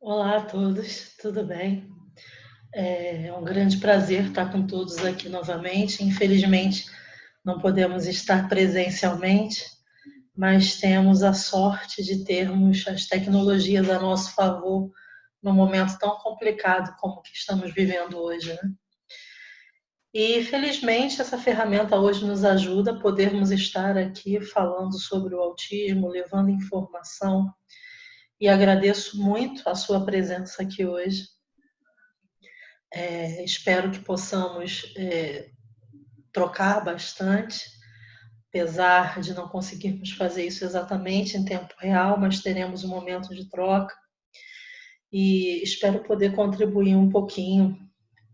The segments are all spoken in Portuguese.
Olá a todos, tudo bem? É um grande prazer estar com todos aqui novamente. Infelizmente, não podemos estar presencialmente, mas temos a sorte de termos as tecnologias a nosso favor num momento tão complicado como o que estamos vivendo hoje, né? E felizmente essa ferramenta hoje nos ajuda a podermos estar aqui falando sobre o autismo, levando informação, e agradeço muito a sua presença aqui hoje. Espero que possamos trocar bastante, apesar de não conseguirmos fazer isso exatamente em tempo real, mas teremos um momento de troca e espero poder contribuir um pouquinho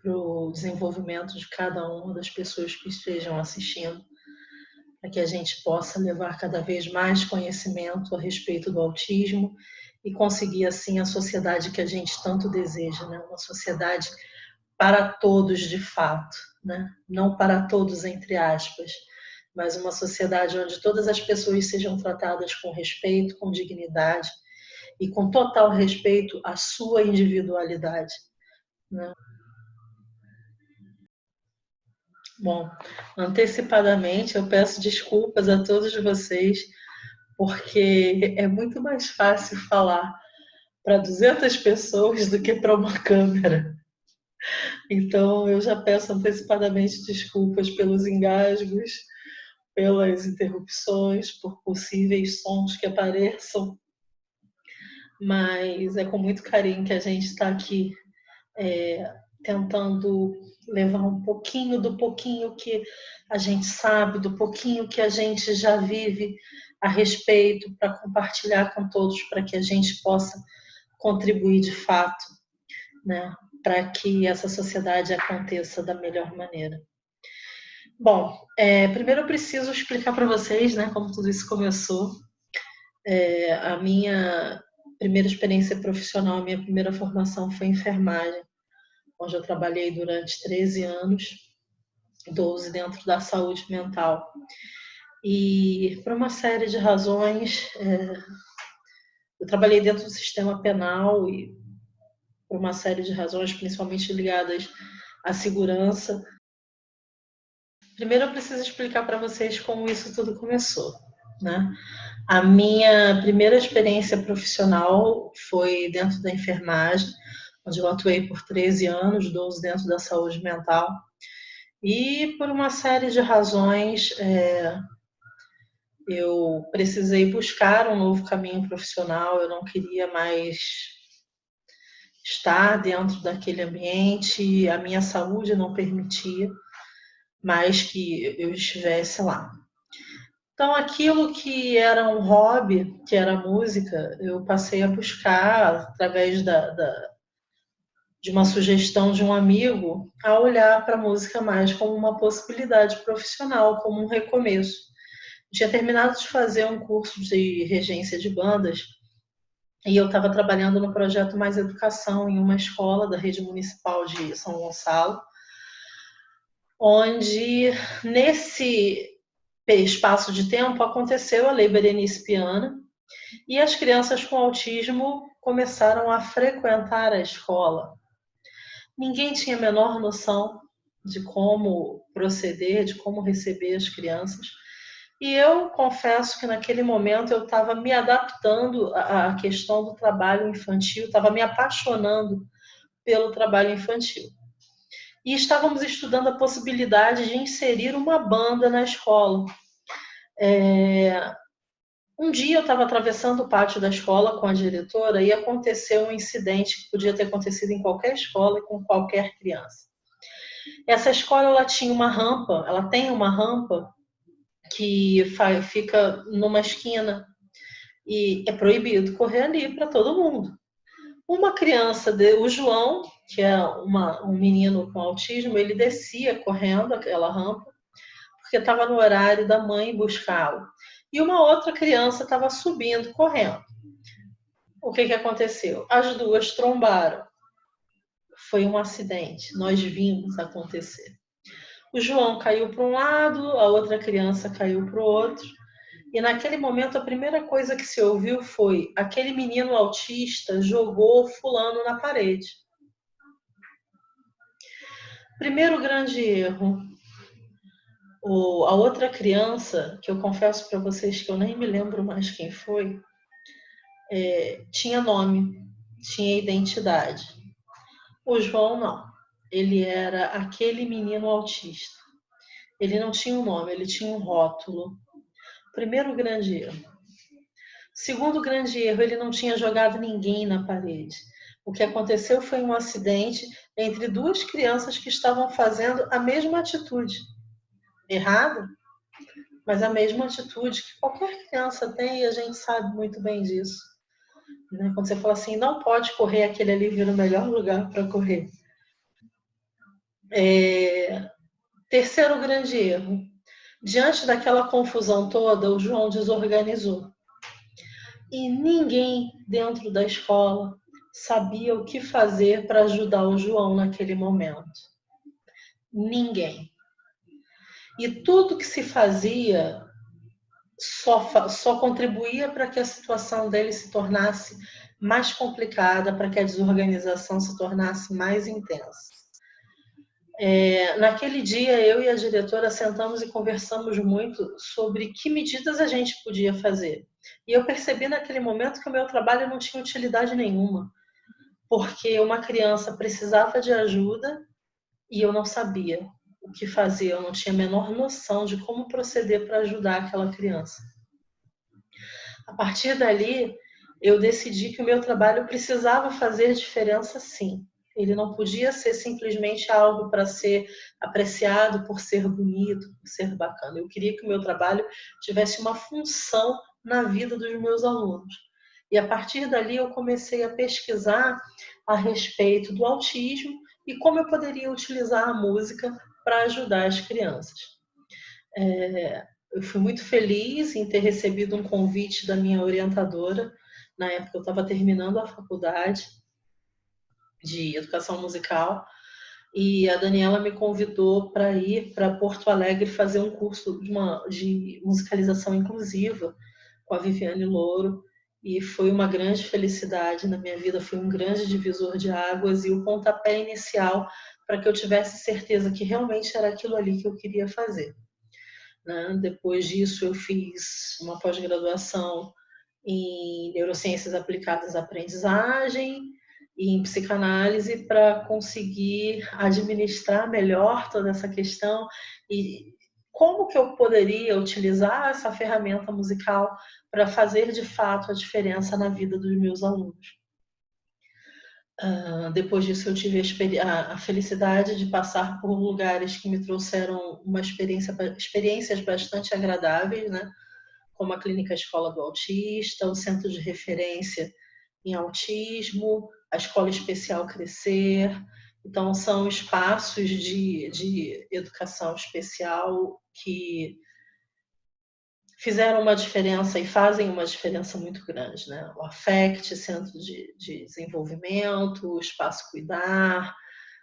para o desenvolvimento de cada uma das pessoas que estejam assistindo, para que a gente possa levar cada vez mais conhecimento a respeito do autismo e conseguir, assim, a sociedade que a gente tanto deseja, né? Uma sociedade para todos de fato, né? Não para todos entre aspas, mas uma sociedade onde todas as pessoas sejam tratadas com respeito, com dignidade e com total respeito à sua individualidade, né? Bom, antecipadamente eu peço desculpas a todos vocês, porque é muito mais fácil falar para 200 pessoas do que para uma câmera. Então eu já peço antecipadamente desculpas pelos engasgos, pelas interrupções, por possíveis sons que apareçam, mas é com muito carinho que a gente está aqui tentando levar um pouquinho do pouquinho que a gente sabe, do pouquinho que a gente já vive a respeito, para compartilhar com todos, para que a gente possa contribuir de fato, né, para que essa sociedade aconteça da melhor maneira. Bom, primeiro eu preciso explicar para vocês, né, como tudo isso começou. A minha primeira experiência profissional, a minha primeira formação foi em enfermagem, onde eu trabalhei durante 13 anos, 12 dentro da saúde mental. E por uma série de razões, eu trabalhei dentro do sistema penal e por uma série de razões, principalmente ligadas à segurança. Primeiro eu preciso explicar para vocês como isso tudo começou, né? A minha primeira experiência profissional foi dentro da enfermagem, onde eu atuei por 13 anos, 12 dentro da saúde mental. E por uma série de razões, eu precisei buscar um novo caminho profissional, eu não queria mais estar dentro daquele ambiente, a minha saúde não permitia mais que eu estivesse lá. Então, aquilo que era um hobby, que era música, eu passei a buscar, através de uma sugestão de um amigo, a olhar para a música mais como uma possibilidade profissional, como um recomeço. Eu tinha terminado de fazer um curso de regência de bandas e eu estava trabalhando no projeto Mais Educação em uma escola da rede municipal de São Gonçalo, onde nesse espaço de tempo aconteceu a Lei Berenice Piana e as crianças com autismo começaram a frequentar a escola. Ninguém tinha a menor noção de como proceder, de como receber as crianças. E eu confesso que naquele momento eu estava me adaptando à questão do trabalho infantil, estava me apaixonando pelo trabalho infantil. E estávamos estudando a possibilidade de inserir uma banda na escola. Um dia eu estava atravessando o pátio da escola com a diretora e aconteceu um incidente que podia ter acontecido em qualquer escola e com qualquer criança. Essa escola ela tinha uma rampa, ela tem uma rampa que fica numa esquina e é proibido correr ali para todo mundo. Uma criança, o João, que é um menino com autismo, ele descia correndo aquela rampa porque estava no horário da mãe buscá-lo. E uma outra criança estava subindo, correndo. O que aconteceu? As duas trombaram. Foi um acidente, nós vimos acontecer. O João caiu para um lado, a outra criança caiu para o outro, E naquele momento a primeira coisa que se ouviu foi: aquele menino autista jogou fulano na parede. Primeiro grande erro. A outra criança, que eu confesso para vocês que eu nem me lembro mais quem foi, tinha nome, tinha identidade. O João não. Ele era aquele menino autista. Ele não tinha um nome, ele tinha um rótulo. Primeiro grande erro. Segundo grande erro, ele não tinha jogado ninguém na parede. O que aconteceu foi um acidente entre duas crianças que estavam fazendo a mesma atitude. Errada, mas a mesma atitude que qualquer criança tem, e a gente sabe muito bem disso. Né? Quando você fala assim, não pode correr, aquele ali vira o melhor lugar para correr. Terceiro grande erro. Diante daquela confusão toda, o João desorganizou. E ninguém dentro da escola sabia o que fazer para ajudar o João naquele momento. Ninguém. E tudo que se fazia só contribuía para que a situação dele se tornasse mais complicada, para que a desorganização se tornasse mais intensa. Naquele dia, eu e a diretora sentamos e conversamos muito sobre que medidas a gente podia fazer. E eu percebi naquele momento que o meu trabalho não tinha utilidade nenhuma, porque uma criança precisava de ajuda e eu não sabia o que fazer, eu não tinha a menor noção de como proceder para ajudar aquela criança. A partir dali, eu decidi que o meu trabalho precisava fazer diferença, sim. Ele não podia ser simplesmente algo para ser apreciado por ser bonito, por ser bacana. Eu queria que o meu trabalho tivesse uma função na vida dos meus alunos. E a partir dali eu comecei a pesquisar a respeito do autismo e como eu poderia utilizar a música para ajudar as crianças. Eu fui muito feliz em ter recebido um convite da minha orientadora. Na época eu estava terminando a faculdade de educação musical e a Daniela me convidou para ir para Porto Alegre fazer um curso de musicalização inclusiva com a Viviane Louro, e foi uma grande felicidade na minha vida, foi um grande divisor de águas e o pontapé inicial para que eu tivesse certeza que realmente era aquilo ali que eu queria fazer. Né? Depois disso eu fiz uma pós-graduação em neurociências aplicadas à aprendizagem e em psicanálise para conseguir administrar melhor toda essa questão e como que eu poderia utilizar essa ferramenta musical para fazer de fato a diferença na vida dos meus alunos. Depois disso eu tive a felicidade de passar por lugares que me trouxeram experiências bastante agradáveis, né? Como a Clínica Escola do Autista, o Centro de Referência em Autismo, a Escola Especial Crescer. Então, são espaços de educação especial que fizeram uma diferença e fazem uma diferença muito grande. Né? O AFECT, Centro de Desenvolvimento, o Espaço Cuidar,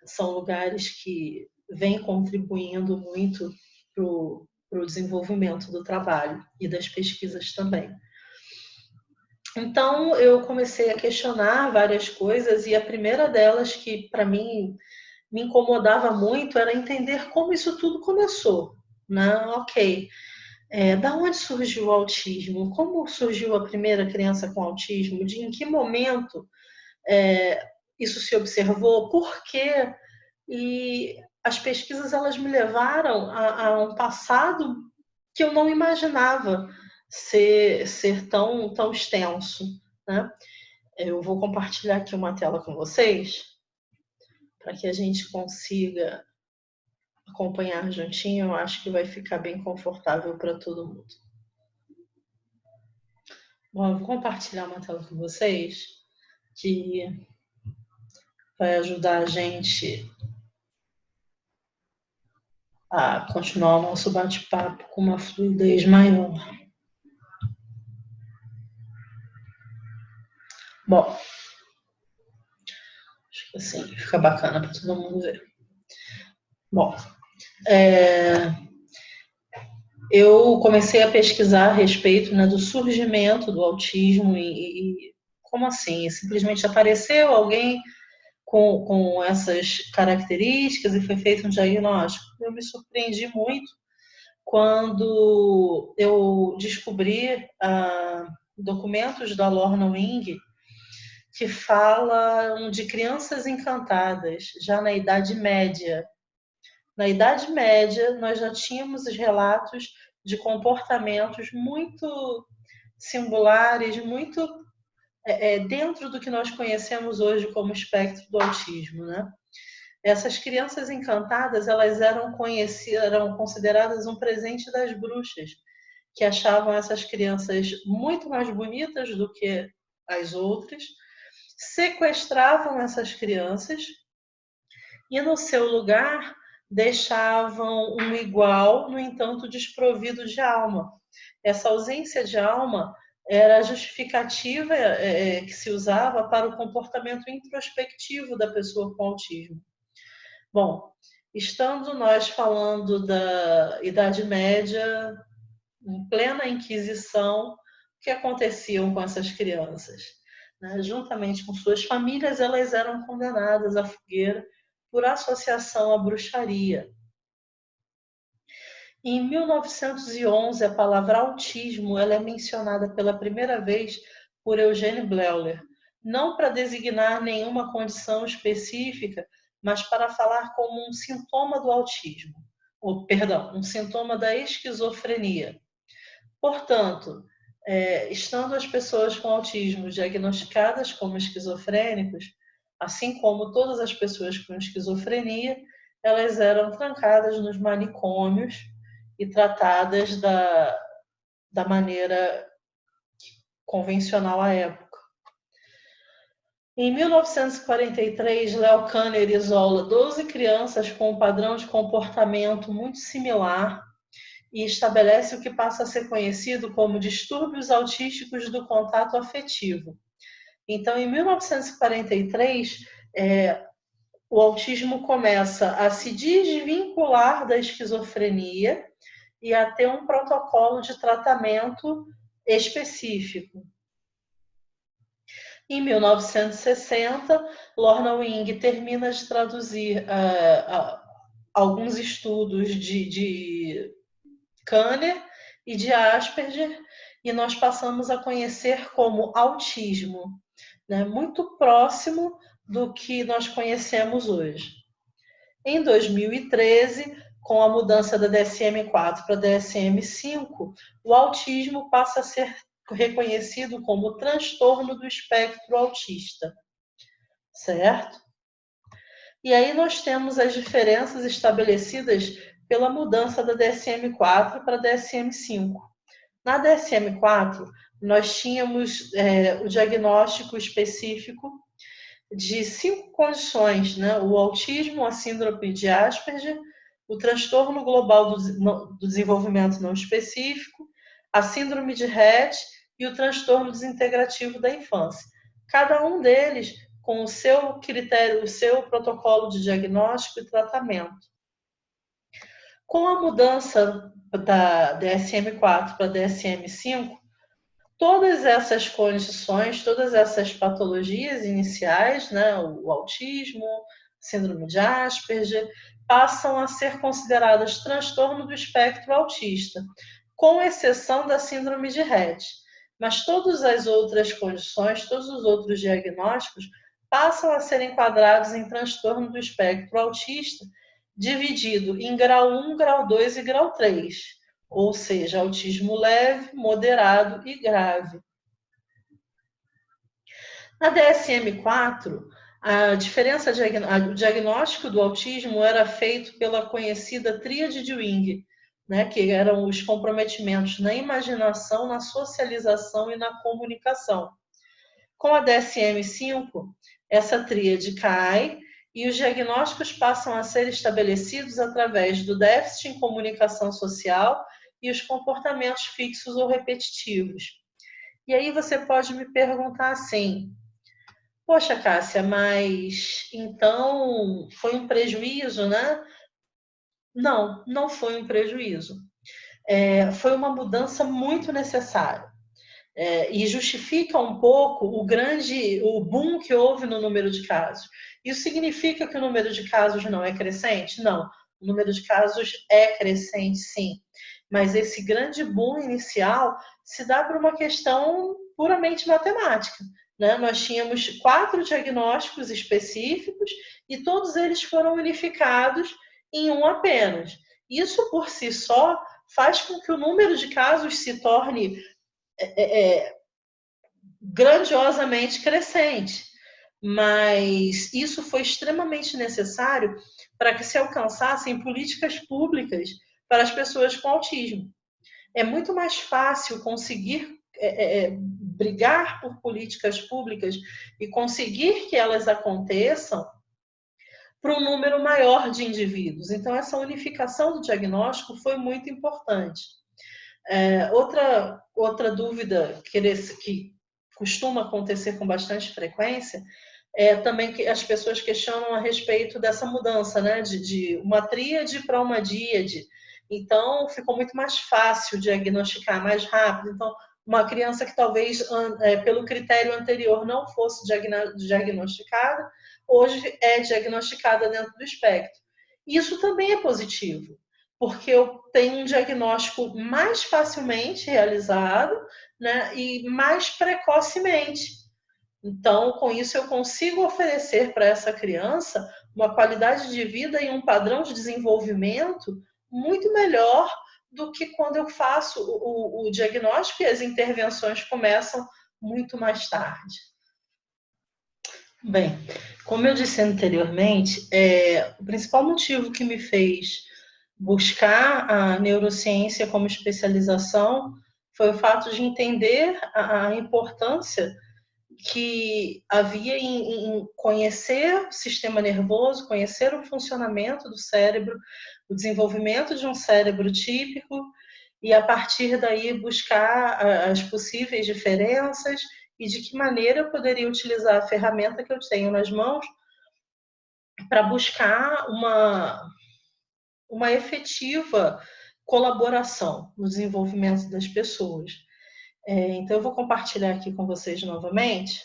são lugares que vêm contribuindo muito para o desenvolvimento do trabalho e das pesquisas também. Então, eu comecei a questionar várias coisas e a primeira delas, que para mim me incomodava muito, era entender como isso tudo começou. Né? Ok, da onde surgiu o autismo? Como surgiu a primeira criança com autismo? Em que momento isso se observou? Por quê? E as pesquisas elas me levaram a um passado que eu não imaginava ser tão extenso. Né? Eu vou compartilhar aqui uma tela com vocês para que a gente consiga acompanhar juntinho. Eu acho que vai ficar bem confortável para todo mundo. Bom, eu vou compartilhar uma tela com vocês que vai ajudar a gente a continuar o nosso bate-papo com uma fluidez maior. Bom, acho que assim fica bacana para todo mundo ver. Bom, eu comecei a pesquisar a respeito, né, do surgimento do autismo e como assim? Simplesmente apareceu alguém com essas características e foi feito um diagnóstico? Eu me surpreendi muito quando eu descobri documentos da Lorna Wing que falam de crianças encantadas já na Idade Média. Na Idade Média, nós já tínhamos os relatos de comportamentos muito singulares, muito dentro do que nós conhecemos hoje como espectro do autismo, né? Essas crianças encantadas, elas eram consideradas um presente das bruxas, que achavam essas crianças muito mais bonitas do que as outras, sequestravam essas crianças e no seu lugar deixavam um igual, no entanto, desprovido de alma. Essa ausência de alma era a justificativa que se usava para o comportamento introspectivo da pessoa com autismo. Bom, estando nós falando da Idade Média, em plena Inquisição, o que aconteciam com essas crianças? Né? Juntamente com suas famílias, elas eram condenadas à fogueira por associação à bruxaria. Em 1911, a palavra autismo ela é mencionada pela primeira vez por Eugene Bleuler, não para designar nenhuma condição específica, mas para falar como um sintoma do autismo, ou, perdão, um sintoma da esquizofrenia. Portanto, estando as pessoas com autismo diagnosticadas como esquizofrênicos, assim como todas as pessoas com esquizofrenia, elas eram trancadas nos manicômios e tratadas da maneira convencional à época. Em 1943, Leo Kanner isola 12 crianças com um padrão de comportamento muito similar e estabelece o que passa a ser conhecido como distúrbios autísticos do contato afetivo. Então, em 1943, o autismo começa a se desvincular da esquizofrenia e a ter um protocolo de tratamento específico. Em 1960, Lorna Wing termina de traduzir alguns estudos de Kanner e de Asperger, e nós passamos a conhecer como autismo, né? Muito próximo do que nós conhecemos hoje. Em 2013, com a mudança da DSM-4 para a DSM-5, o autismo passa a ser reconhecido como transtorno do espectro autista, certo? E aí nós temos as diferenças estabelecidas pela mudança da DSM-4 para a DSM-5. Na DSM-4, nós tínhamos o diagnóstico específico de 5 condições, né? O autismo, a síndrome de Asperger, o transtorno global do desenvolvimento não específico, a síndrome de Rett e o transtorno desintegrativo da infância. Cada um deles com o seu critério, o seu protocolo de diagnóstico e tratamento. Com a mudança da DSM-4 para a DSM-5, todas essas condições, todas essas patologias iniciais, né, o autismo, síndrome de Asperger, passam a ser consideradas transtorno do espectro autista, com exceção da síndrome de Rett. Mas todas as outras condições, todos os outros diagnósticos passam a ser enquadrados em transtorno do espectro autista, dividido em grau 1, grau 2 e grau 3, ou seja, autismo leve, moderado e grave. Na DSM-4, o diagnóstico do autismo era feito pela conhecida tríade de Wing, né, que eram os comprometimentos na imaginação, na socialização e na comunicação. Com a DSM-5, essa tríade cai e os diagnósticos passam a ser estabelecidos através do déficit em comunicação social e os comportamentos fixos ou repetitivos. E aí você pode me perguntar assim: poxa, Cássia, mas então foi um prejuízo, né? Não, não foi um prejuízo. foi uma mudança muito necessária. E justifica um pouco o boom que houve no número de casos. Isso significa que o número de casos não é crescente? Não. O número de casos é crescente, sim. Mas esse grande boom inicial se dá por uma questão puramente matemática. Né? Nós tínhamos 4 diagnósticos específicos e todos eles foram unificados em um apenas. Isso, por si só, faz com que o número de casos se torne grandiosamente crescente. Mas isso foi extremamente necessário para que se alcançassem políticas públicas para as pessoas com autismo. É muito mais fácil conseguir brigar por políticas públicas e conseguir que elas aconteçam para um número maior de indivíduos. Então, essa unificação do diagnóstico foi muito importante. Outra dúvida que costuma acontecer com bastante frequência é também que as pessoas questionam a respeito dessa mudança, né, de uma tríade para uma díade. Então, ficou muito mais fácil diagnosticar, mais rápido. Então, uma criança que talvez, pelo critério anterior, não fosse diagnosticada, hoje é diagnosticada dentro do espectro. Isso também é positivo, porque eu tenho um diagnóstico mais facilmente realizado, né, e mais precocemente. Então, com isso, eu consigo oferecer para essa criança uma qualidade de vida e um padrão de desenvolvimento muito melhor do que quando eu faço o diagnóstico e as intervenções começam muito mais tarde. Bem, como eu disse anteriormente, o principal motivo que me fez buscar a neurociência como especialização foi o fato de entender a importância que havia em conhecer o sistema nervoso, conhecer o funcionamento do cérebro, o desenvolvimento de um cérebro típico, e a partir daí buscar as possíveis diferenças e de que maneira eu poderia utilizar a ferramenta que eu tenho nas mãos para buscar uma efetiva colaboração no desenvolvimento das pessoas. Então, eu vou compartilhar aqui com vocês novamente.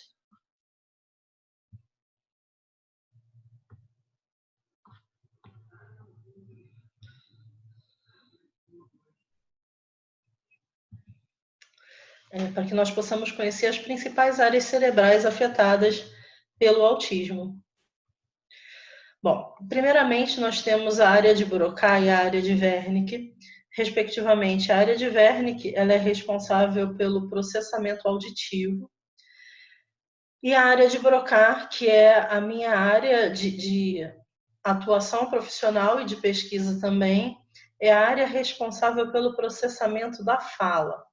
Para que nós possamos conhecer as principais áreas cerebrais afetadas pelo autismo. Bom, primeiramente nós temos a área de Broca e a área de Wernicke. Respectivamente, a área de Wernicke ela é responsável pelo processamento auditivo. E a área de Broca, que é a minha área de atuação profissional e de pesquisa também, é a área responsável pelo processamento da fala.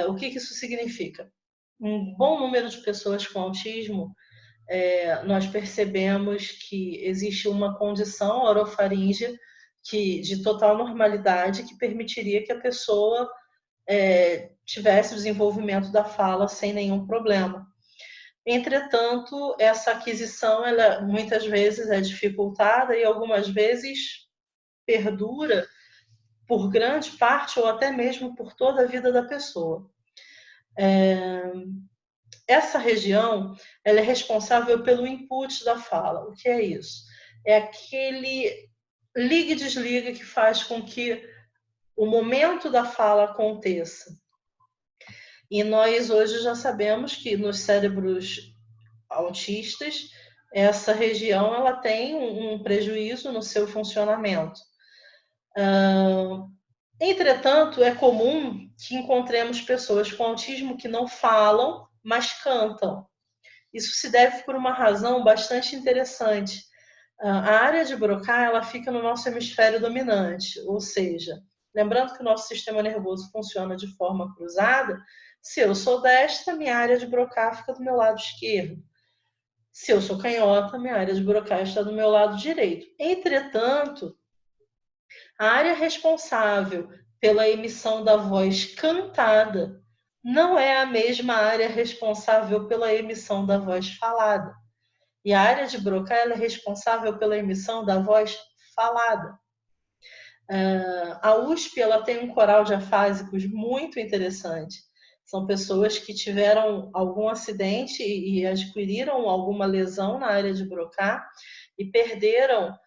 O que isso significa? Um bom número de pessoas com autismo, nós percebemos que existe uma condição orofaríngea de total normalidade que permitiria que a pessoa tivesse o desenvolvimento da fala sem nenhum problema. Entretanto, essa aquisição ela muitas vezes é dificultada e algumas vezes perdura por grande parte ou até mesmo por toda a vida da pessoa. Essa região ela é responsável pelo input da fala. O que é isso? É aquele liga e desliga que faz com que o momento da fala aconteça. E nós hoje já sabemos que nos cérebros autistas, essa região ela tem um prejuízo no seu funcionamento. Entretanto, é comum que encontremos pessoas com autismo que não falam, mas cantam. Isso se deve por uma razão bastante interessante. A área de Broca ela fica no nosso hemisfério dominante, ou seja, lembrando que o nosso sistema nervoso funciona de forma cruzada, se eu sou destra, minha área de Broca fica do meu lado esquerdo. Se eu sou canhota, minha área de Broca está do meu lado direito. Entretanto, a área responsável pela emissão da voz cantada não é a mesma área responsável pela emissão da voz falada. E a área de Broca é responsável pela emissão da voz falada. A USP ela tem um coral de afásicos muito interessante. São pessoas que tiveram algum acidente e adquiriram alguma lesão na área de Broca e perderam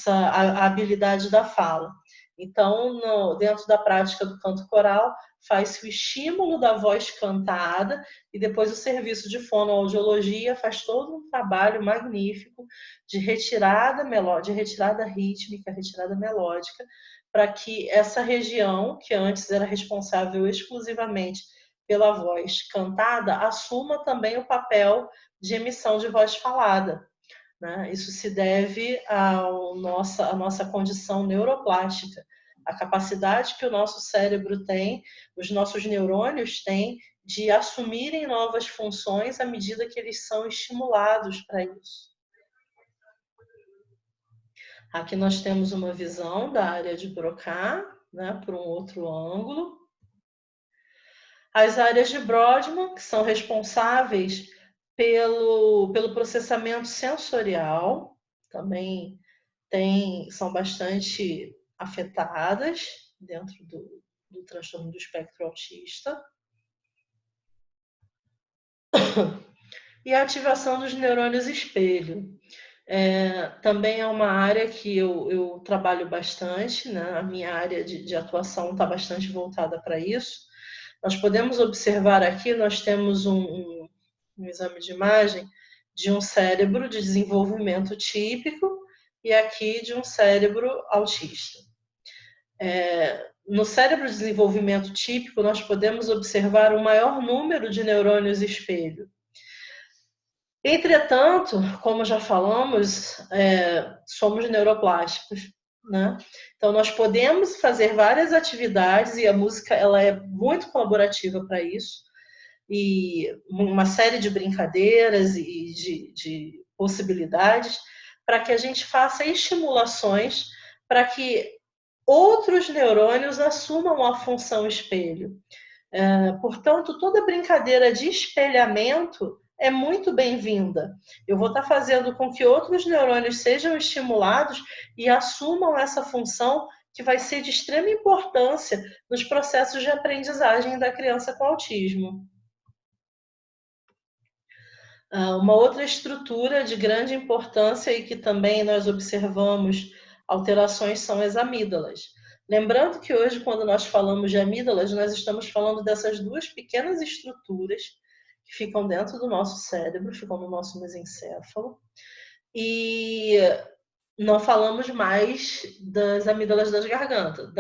a habilidade da fala. Então, dentro da prática do canto coral, faz-se o estímulo da voz cantada e depois o serviço de fonoaudiologia faz todo um trabalho magnífico de retirada melódica, de retirada rítmica, retirada melódica, para que essa região, que antes era responsável exclusivamente pela voz cantada, assuma também o papel de emissão de voz falada. Né? Isso se deve à nossa condição neuroplástica, a capacidade que o nosso cérebro tem, os nossos neurônios têm, de assumirem novas funções à medida que eles são estimulados para isso. Aqui nós temos uma visão da área de Broca, né, por um outro ângulo. As áreas de Brodmann, que são responsáveis pelo processamento sensorial, também são bastante afetadas dentro do transtorno do espectro autista. E a ativação dos neurônios espelho. Também é uma área que eu trabalho bastante, né? A minha área de atuação está bastante voltada para isso. Nós podemos observar aqui, nós temos um exame de imagem de um cérebro de desenvolvimento típico e aqui de um cérebro autista. No cérebro de desenvolvimento típico, nós podemos observar um maior número de neurônios espelho. Entretanto, como já falamos, somos neuroplásticos, né? Então, nós podemos fazer várias atividades e a música ela é muito colaborativa para isso, e uma série de brincadeiras e de possibilidades para que a gente faça estimulações para que outros neurônios assumam a função espelho. Portanto, toda brincadeira de espelhamento é muito bem-vinda. Eu vou estar fazendo com que outros neurônios sejam estimulados e assumam essa função que vai ser de extrema importância nos processos de aprendizagem da criança com autismo. Uma outra estrutura de grande importância e que também nós observamos alterações são as amígdalas. Lembrando que hoje, quando nós falamos de amígdalas, nós estamos falando dessas duas pequenas estruturas que ficam dentro do nosso cérebro, ficam no nosso mesencéfalo, e não falamos mais das amígdalas da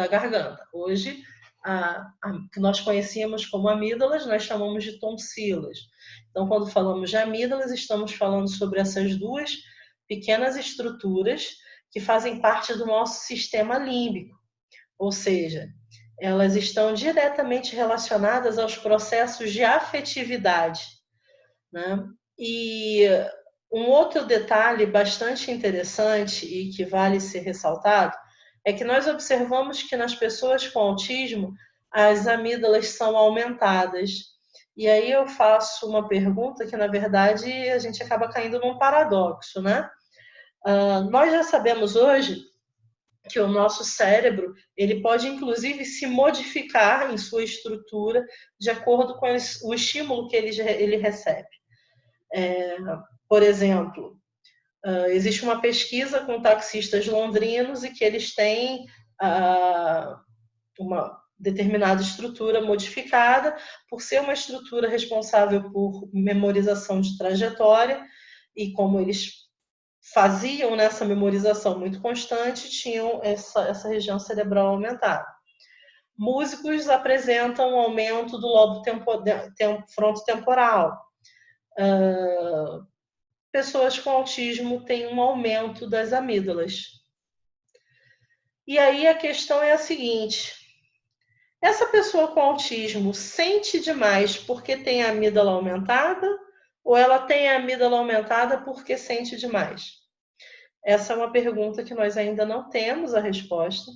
garganta. Hoje, que nós conhecíamos como amígdalas, nós chamamos de tonsilas. Então, quando falamos de amígdalas, estamos falando sobre essas duas pequenas estruturas que fazem parte do nosso sistema límbico, ou seja, elas estão diretamente relacionadas aos processos de afetividade, né? E um outro detalhe bastante interessante e que vale ser ressaltado é que nós observamos que nas pessoas com autismo as amígdalas são aumentadas. E aí eu faço uma pergunta que, na verdade, a gente acaba caindo num paradoxo, né? Nós já sabemos hoje que o nosso cérebro ele pode, inclusive, se modificar em sua estrutura de acordo com o estímulo que ele recebe. Por exemplo, existe uma pesquisa com taxistas londrinos e que eles têm uma determinada estrutura modificada por ser uma estrutura responsável por memorização de trajetória e como eles faziam nessa memorização muito constante, tinham essa região cerebral aumentada. Músicos apresentam um aumento do lobo frontotemporal. Pessoas com autismo têm um aumento das amígdalas. E aí a questão é a seguinte: essa pessoa com autismo sente demais porque tem a amígdala aumentada ou ela tem a amígdala aumentada porque sente demais? Essa é uma pergunta que nós ainda não temos a resposta,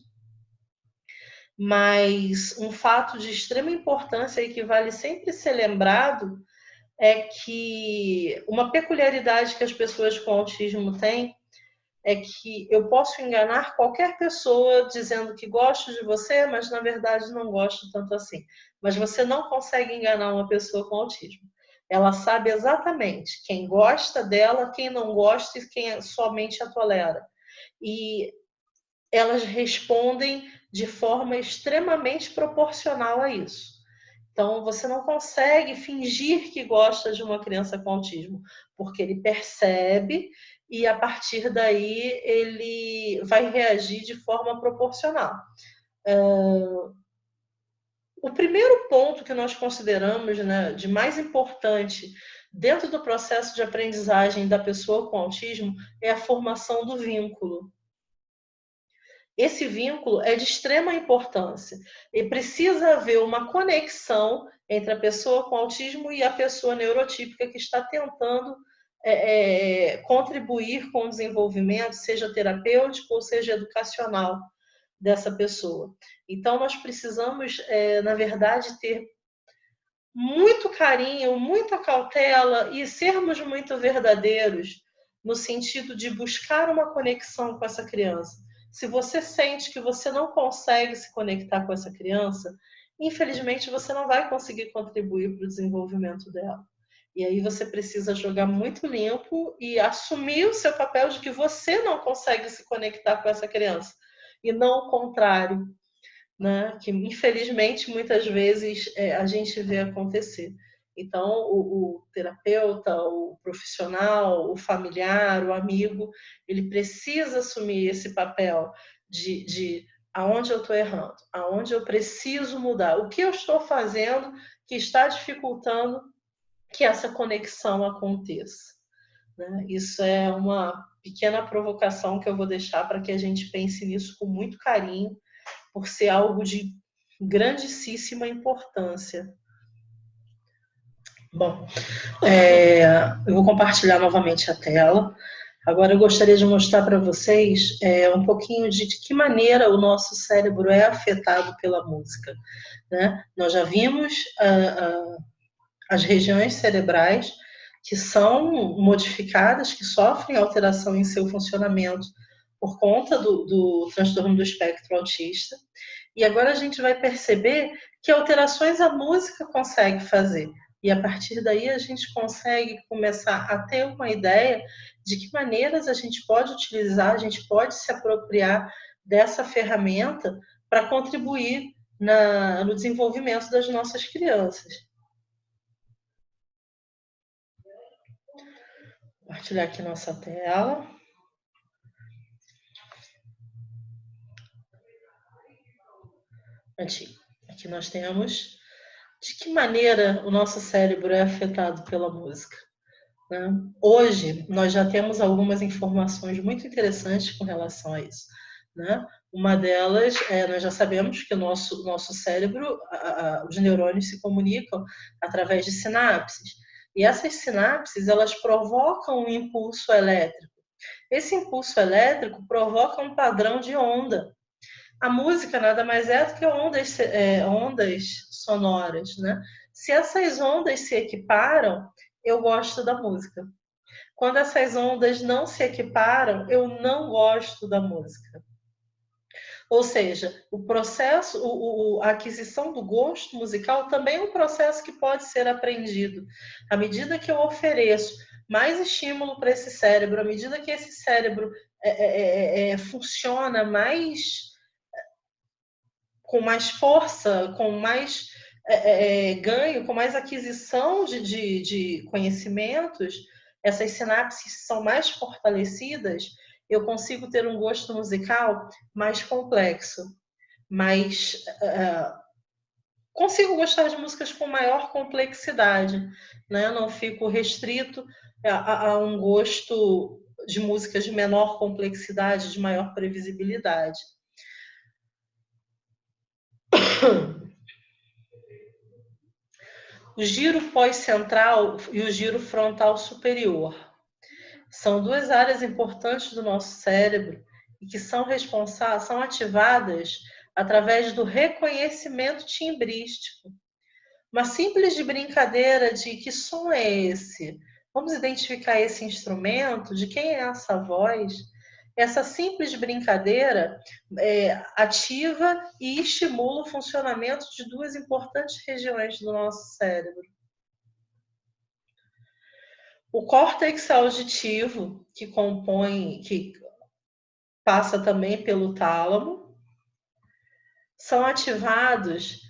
mas um fato de extrema importância e que vale sempre ser lembrado é que uma peculiaridade que as pessoas com autismo têm é que eu posso enganar qualquer pessoa dizendo que gosto de você, mas na verdade não gosto tanto assim. Mas você não consegue enganar uma pessoa com autismo. Ela sabe exatamente quem gosta dela, quem não gosta e quem somente a tolera. E elas respondem de forma extremamente proporcional a isso. Então, você não consegue fingir que gosta de uma criança com autismo, porque ele percebe e, a partir daí, ele vai reagir de forma proporcional. O primeiro ponto que nós consideramos, né, de mais importante dentro do processo de aprendizagem da pessoa com autismo é a formação do vínculo. Esse vínculo é de extrema importância e precisa haver uma conexão entre a pessoa com autismo e a pessoa neurotípica que está tentando contribuir com o desenvolvimento, seja terapêutico ou seja educacional dessa pessoa. Então, nós precisamos, na verdade, ter muito carinho, muita cautela e sermos muito verdadeiros no sentido de buscar uma conexão com essa criança. Se você sente que você não consegue se conectar com essa criança, infelizmente você não vai conseguir contribuir para o desenvolvimento dela. E aí você precisa jogar muito limpo e assumir o seu papel de que você não consegue se conectar com essa criança. E não o contrário, né? Que infelizmente muitas vezes a gente vê acontecer. Então, o terapeuta, o profissional, o familiar, o amigo, ele precisa assumir esse papel de aonde eu estou errando, aonde eu preciso mudar, o que eu estou fazendo que está dificultando que essa conexão aconteça. Né? Isso é uma pequena provocação que eu vou deixar para que a gente pense nisso com muito carinho, por ser algo de grandíssima importância. Bom, eu vou compartilhar novamente a tela. Agora eu gostaria de mostrar para vocês um pouquinho de que maneira o nosso cérebro é afetado pela música. Né? Nós já vimos as regiões cerebrais que são modificadas, que sofrem alteração em seu funcionamento por conta do transtorno do espectro autista. E agora a gente vai perceber que alterações a música consegue fazer. E a partir daí a gente consegue começar a ter uma ideia de que maneiras a gente pode utilizar, a gente pode se apropriar dessa ferramenta para contribuir no desenvolvimento das nossas crianças. Vou compartilhar aqui nossa tela. Aqui nós temos de que maneira o nosso cérebro é afetado pela música. Né? Hoje, nós já temos algumas informações muito interessantes com relação a isso. Né? Uma delas, nós já sabemos que o nosso cérebro, os neurônios se comunicam através de sinapses. E essas sinapses, elas provocam um impulso elétrico. Esse impulso elétrico provoca um padrão de onda. A música nada mais é do que ondas sonoras, né? Se essas ondas se equiparam, eu gosto da música. Quando essas ondas não se equiparam, eu não gosto da música. Ou seja, o processo, a aquisição do gosto musical também é um processo que pode ser aprendido. À medida que eu ofereço mais estímulo para esse cérebro, à medida que esse cérebro funciona com mais força, com mais ganho, com mais aquisição de conhecimentos, essas sinapses são mais fortalecidas, eu consigo ter um gosto musical mais complexo, consigo gostar de músicas com maior complexidade, né? Não fico restrito a um gosto de músicas de menor complexidade, de maior previsibilidade. O giro pós-central e o giro frontal superior são duas áreas importantes do nosso cérebro e que são ativadas através do reconhecimento timbrístico. Uma simples brincadeira de que som é esse? Vamos identificar esse instrumento? De quem é essa voz? essa simples brincadeira ativa e estimula o funcionamento de duas importantes regiões do nosso cérebro. O córtex auditivo, que passa também pelo tálamo, são ativados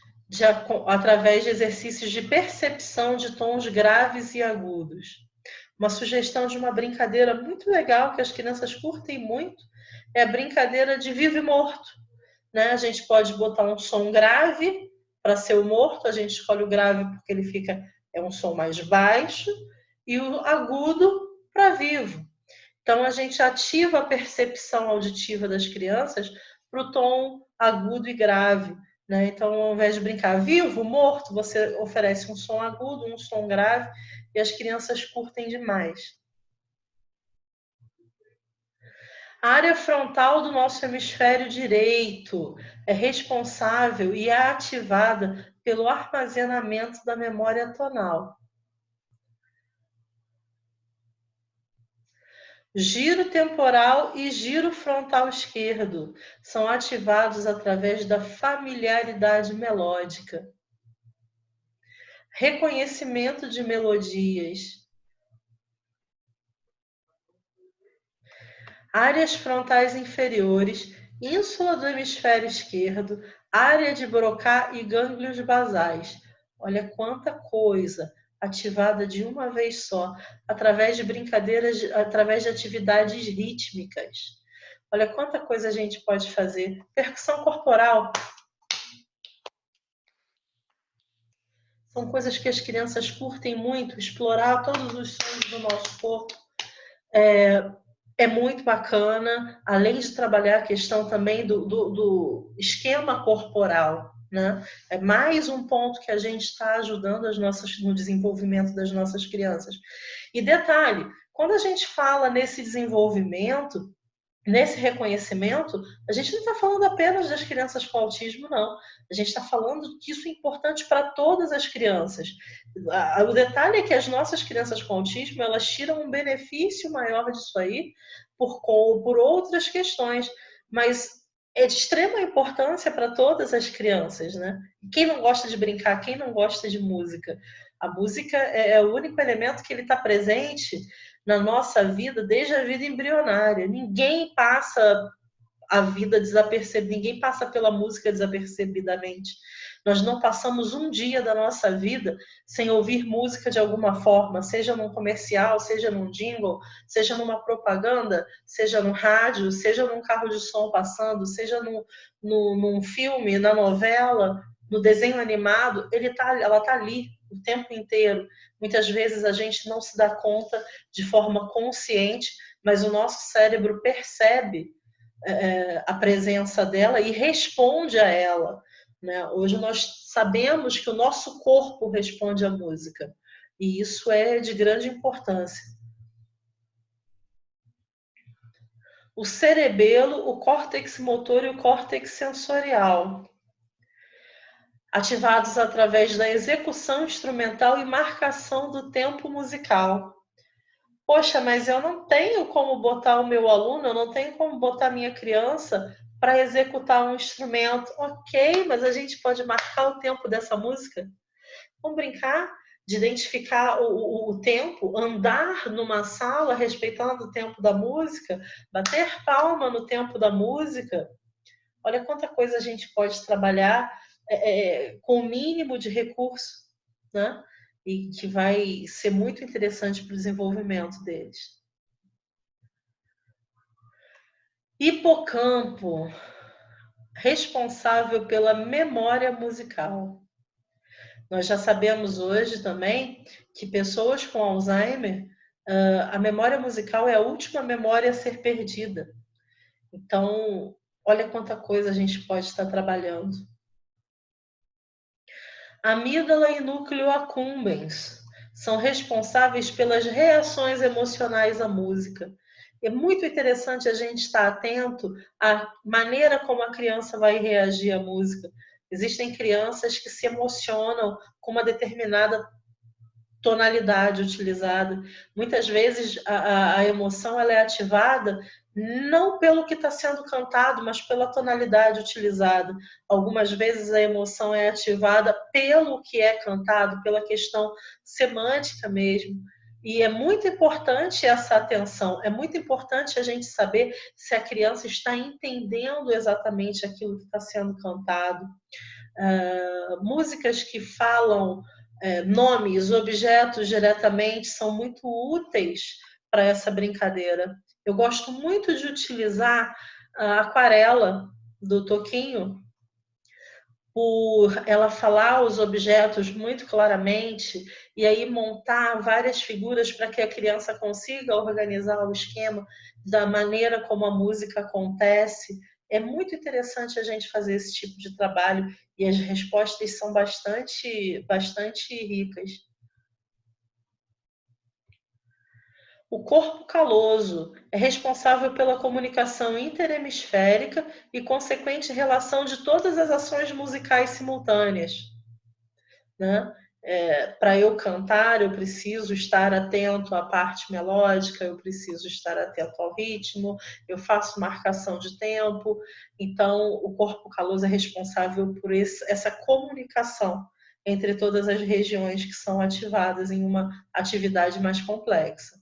através de exercícios de percepção de tons graves e agudos. Uma sugestão de uma brincadeira muito legal que as crianças curtem muito é a brincadeira de vivo e morto. Né? A gente pode botar um som grave para ser o morto, a gente escolhe o grave porque ele é um som mais baixo, e o agudo para vivo. Então, a gente ativa a percepção auditiva das crianças para o tom agudo e grave. Né? Então, ao invés de brincar vivo, morto, você oferece um som agudo, um som grave, e as crianças curtem demais. A área frontal do nosso hemisfério direito é responsável e é ativada pelo armazenamento da memória tonal. Giro temporal e giro frontal esquerdo são ativados através da familiaridade melódica. Reconhecimento de melodias. Áreas frontais inferiores, ínsula do hemisfério esquerdo, área de Broca e gânglios basais. Olha quanta coisa ativada de uma vez só, através de brincadeiras, através de atividades rítmicas. Olha quanta coisa a gente pode fazer. Percussão corporal. São coisas que as crianças curtem muito, explorar todos os sons do nosso corpo. É muito bacana, além de trabalhar a questão também do esquema corporal. Né? É mais um ponto que a gente está ajudando no desenvolvimento das nossas crianças. E detalhe, quando a gente fala nesse desenvolvimento, nesse reconhecimento, a gente não está falando apenas das crianças com autismo, não. A gente está falando que isso é importante para todas as crianças. O detalhe é que as nossas crianças com autismo, elas tiram um benefício maior disso aí por outras questões, mas é de extrema importância para todas as crianças, né? Quem não gosta de brincar, quem não gosta de música? A música é o único elemento que ele está presente na nossa vida desde a vida embrionária. Ninguém passa a vida desapercebida, ninguém passa pela música desapercebidamente. Nós não passamos um dia da nossa vida sem ouvir música de alguma forma, seja num comercial, seja num jingle, seja numa propaganda, seja no rádio, seja num carro de som passando, seja num filme, na novela, no desenho animado, ela está ali o tempo inteiro. Muitas vezes a gente não se dá conta de forma consciente, mas o nosso cérebro percebe a presença dela e responde a ela. Né? Hoje nós sabemos que o nosso corpo responde à música, e isso é de grande importância. O cerebelo, o córtex motor e o córtex sensorial, ativados através da execução instrumental e marcação do tempo musical. Poxa, mas eu não tenho como botar o meu aluno, eu não tenho como botar a minha criança para executar um instrumento. Ok, mas a gente pode marcar o tempo dessa música? Vamos brincar de identificar o tempo, andar numa sala respeitando o tempo da música, bater palma no tempo da música. Olha quanta coisa a gente pode trabalhar com o mínimo de recurso, né? E que vai ser muito interessante para o desenvolvimento deles. Hipocampo, responsável pela memória musical. Nós já sabemos hoje também que pessoas com Alzheimer, a memória musical é a última memória a ser perdida. Então, olha quanta coisa a gente pode estar trabalhando. Amígdala e núcleo accumbens são responsáveis pelas reações emocionais à música. É muito interessante a gente estar atento à maneira como a criança vai reagir à música. Existem crianças que se emocionam com uma determinada tonalidade utilizada. Muitas vezes a emoção ela é ativada não pelo que está sendo cantado, mas pela tonalidade utilizada. Algumas vezes a emoção é ativada pelo que é cantado, pela questão semântica mesmo. E é muito importante essa atenção, é muito importante a gente saber se a criança está entendendo exatamente aquilo que está sendo cantado. Músicas que falam nomes, objetos diretamente são muito úteis para essa brincadeira. Eu gosto muito de utilizar a aquarela do Toquinho, por ela falar os objetos muito claramente e aí montar várias figuras para que a criança consiga organizar o esquema da maneira como a música acontece. É muito interessante a gente fazer esse tipo de trabalho e as respostas são bastante ricas. O corpo caloso é responsável pela comunicação interhemisférica e consequente relação de todas as ações musicais simultâneas, né? Para eu cantar, eu preciso estar atento à parte melódica, eu preciso estar atento ao ritmo, eu faço marcação de tempo. Então, o corpo caloso é responsável por essa comunicação entre todas as regiões que são ativadas em uma atividade mais complexa.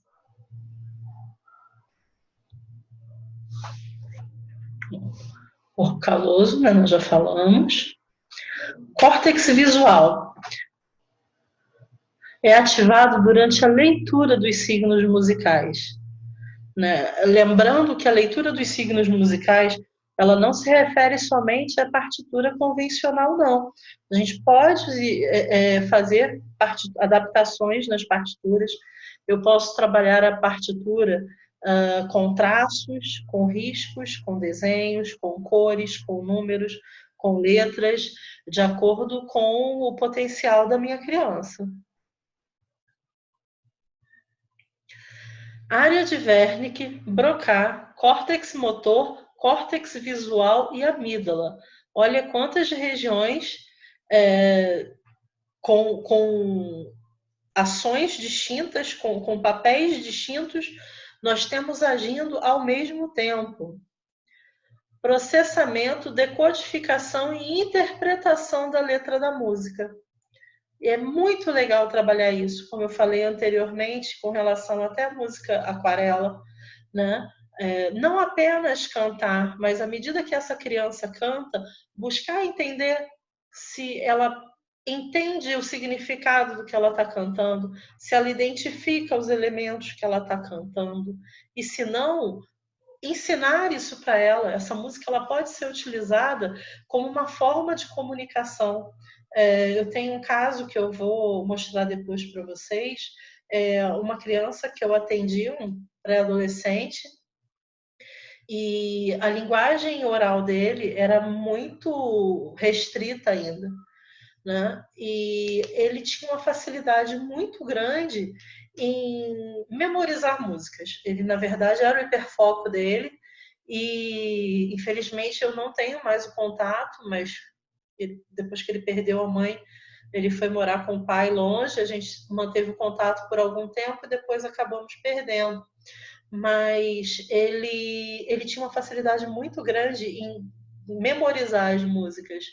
Corpo caloso, né, nós já falamos. Córtex visual é ativado durante a leitura dos signos musicais, né? Lembrando que a leitura dos signos musicais ela não se refere somente à partitura convencional, não. A gente pode fazer adaptações nas partituras. Eu posso trabalhar a partitura com traços, com riscos, com desenhos, com cores, com números, com letras, de acordo com o potencial da minha criança. Área de Wernicke, Broca, córtex motor, córtex visual e amígdala. Olha quantas regiões com ações distintas, com papéis distintos, nós temos agindo ao mesmo tempo. Processamento, decodificação e interpretação da letra da música. E é muito legal trabalhar isso, como eu falei anteriormente, com relação até à música aquarela, né? Não apenas cantar, mas à medida que essa criança canta, buscar entender se ela entende o significado do que ela está cantando, se ela identifica os elementos que ela está cantando, e se não, ensinar isso para ela. Essa música ela pode ser utilizada como uma forma de comunicação. Eu tenho um caso que eu vou mostrar depois para vocês. Uma criança que eu atendi, um pré-adolescente, e a linguagem oral dele era muito restrita ainda, né? E ele tinha uma facilidade muito grande em memorizar músicas. Ele, na verdade, era o hiperfoco dele e, infelizmente, eu não tenho mais o contato, mas depois que ele perdeu a mãe, ele foi morar com o pai longe, a gente manteve o contato por algum tempo e depois acabamos perdendo. Mas ele tinha uma facilidade muito grande em memorizar as músicas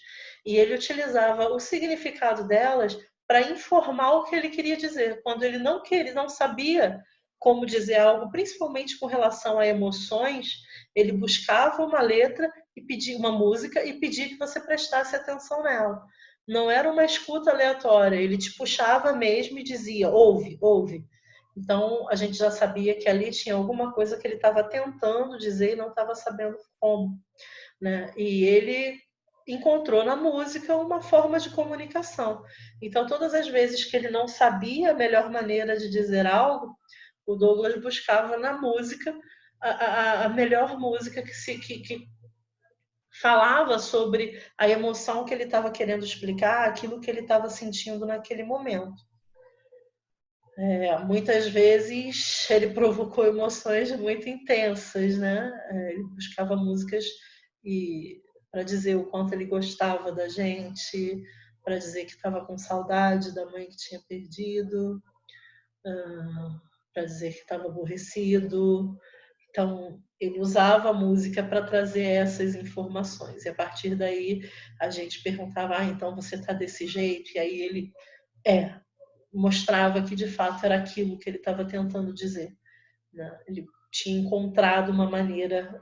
e ele utilizava o significado delas para informar o que ele queria dizer. Quando ele não sabia como dizer algo, principalmente com relação a emoções, ele buscava uma letra e pedia uma música e pedia que você prestasse atenção nela. Não era uma escuta aleatória, ele te puxava mesmo e dizia: ouve, ouve. Então a gente já sabia que ali tinha alguma coisa que ele estava tentando dizer e não estava sabendo como, né? E ele encontrou na música uma forma de comunicação. Então, todas as vezes que ele não sabia a melhor maneira de dizer algo, o Douglas buscava na música a melhor música que falava sobre a emoção que ele estava querendo explicar, aquilo que ele estava sentindo naquele momento. Muitas vezes ele provocou emoções muito intensas, né? Ele buscava músicas para dizer o quanto ele gostava da gente, para dizer que estava com saudade da mãe que tinha perdido, para dizer que estava aborrecido. Então, ele usava a música para trazer essas informações. E a partir daí, a gente perguntava, então você está desse jeito? E aí ele mostrava que de fato era aquilo que ele estava tentando dizer, né? Ele tinha encontrado uma maneira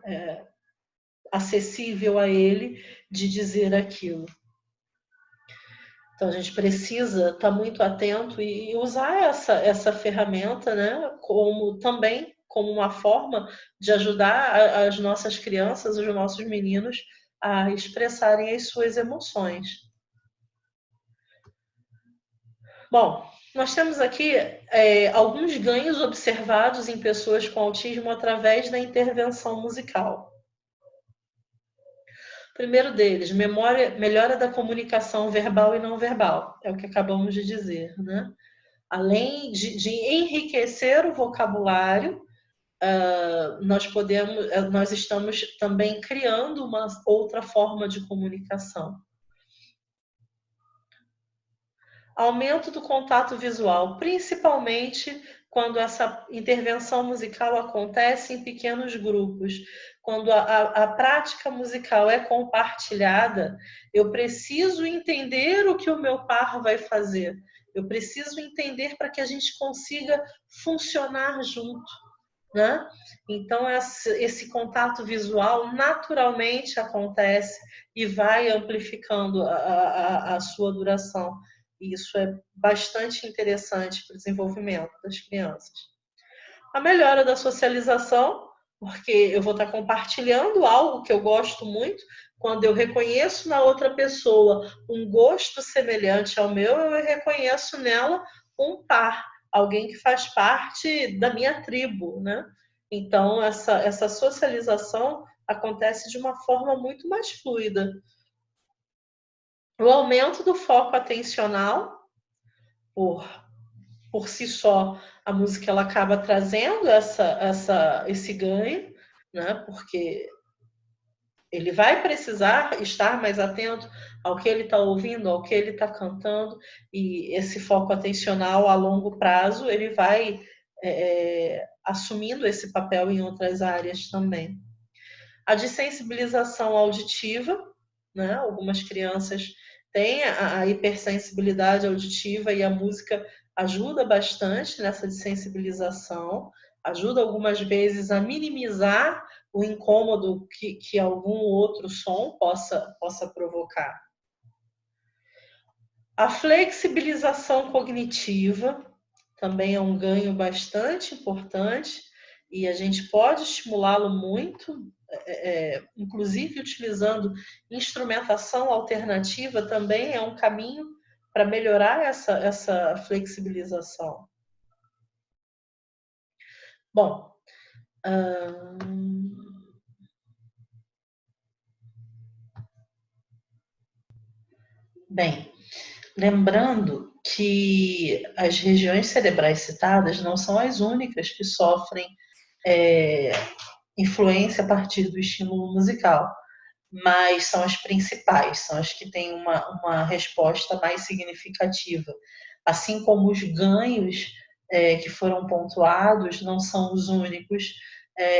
acessível a ele de dizer aquilo. Então a gente precisa estar muito atento e usar essa ferramenta, né, também como uma forma de ajudar as nossas crianças, os nossos meninos a expressarem as suas emoções. Bom, nós temos aqui alguns ganhos observados em pessoas com autismo através da intervenção musical. O primeiro deles, melhora da comunicação verbal e não verbal, é o que acabamos de dizer, né? Além de enriquecer o vocabulário, nós estamos também criando uma outra forma de comunicação. Aumento do contato visual, principalmente quando essa intervenção musical acontece em pequenos grupos. Quando a prática musical é compartilhada, eu preciso entender o que o meu par vai fazer. Eu preciso entender para que a gente consiga funcionar junto, né? Então, esse contato visual naturalmente acontece e vai amplificando a sua duração. E isso é bastante interessante para o desenvolvimento das crianças. A melhora da socialização, porque eu vou estar compartilhando algo que eu gosto muito. Quando eu reconheço na outra pessoa um gosto semelhante ao meu, eu reconheço nela um par, alguém que faz parte da minha tribo, né? Então, essa socialização acontece de uma forma muito mais fluida. O aumento do foco atencional, por si só, a música ela acaba trazendo esse ganho, né? Porque ele vai precisar estar mais atento ao que ele está ouvindo, ao que ele está cantando, e esse foco atencional a longo prazo ele vai assumindo esse papel em outras áreas também. A desensibilização auditiva, né? Algumas crianças têm a hipersensibilidade auditiva e a música ajuda bastante nessa desensibilização, ajuda algumas vezes a minimizar o incômodo que algum outro som possa provocar. A flexibilização cognitiva também é um ganho bastante importante e a gente pode estimulá-lo muito, inclusive utilizando instrumentação alternativa também é um caminho para melhorar essa flexibilização. Bom, bem, lembrando que as regiões cerebrais citadas não são as únicas que sofrem influência a partir do estímulo musical, mas são as principais, são as que têm uma resposta mais significativa. Assim como os ganhos que foram pontuados não são os únicos,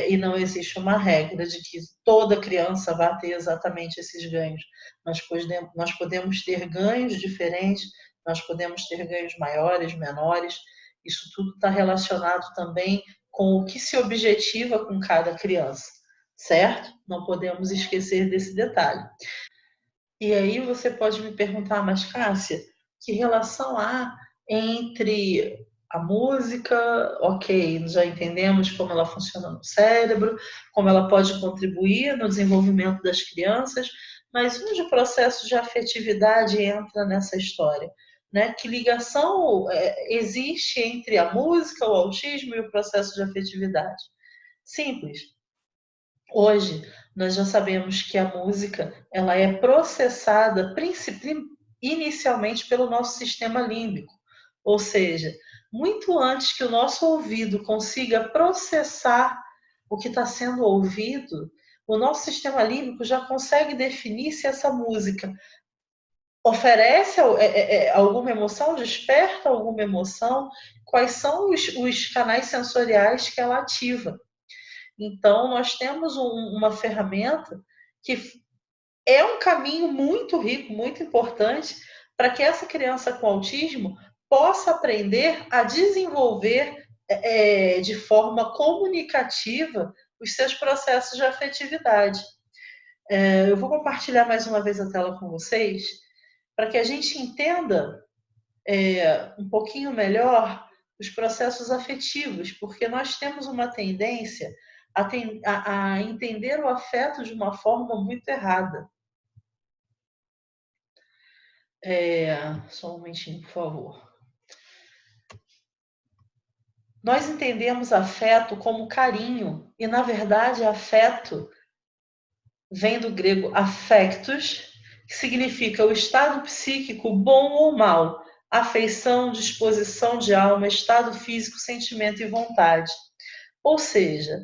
e não existe uma regra de que toda criança vai ter exatamente esses ganhos. Nós podemos ter ganhos diferentes, nós podemos ter ganhos maiores, menores, isso tudo está relacionado também com o que se objetiva com cada criança, certo? Não podemos esquecer desse detalhe. E aí você pode me perguntar, mas Cássia, que relação há entre a música, ok, já entendemos como ela funciona no cérebro, como ela pode contribuir no desenvolvimento das crianças, mas onde o processo de afetividade entra nessa história? Né? Que ligação existe entre a música, o autismo e o processo de afetividade? Simples. Hoje, nós já sabemos que a música ela é processada inicialmente pelo nosso sistema límbico, ou seja, muito antes que o nosso ouvido consiga processar o que está sendo ouvido, o nosso sistema límbico já consegue definir se essa música oferece alguma emoção, desperta alguma emoção, quais são os canais sensoriais que ela ativa. Então, nós temos uma ferramenta que é um caminho muito rico, muito importante, para que essa criança com autismo possa aprender a desenvolver de forma comunicativa os seus processos de afetividade. Eu vou compartilhar mais uma vez a tela com vocês, para que a gente entenda um pouquinho melhor os processos afetivos, porque nós temos uma tendência a entender o afeto de uma forma muito errada. Só um momentinho, por favor. Nós entendemos afeto como carinho, e na verdade afeto vem do grego affectus, que significa o estado psíquico bom ou mal, afeição, disposição de alma, estado físico, sentimento e vontade. Ou seja,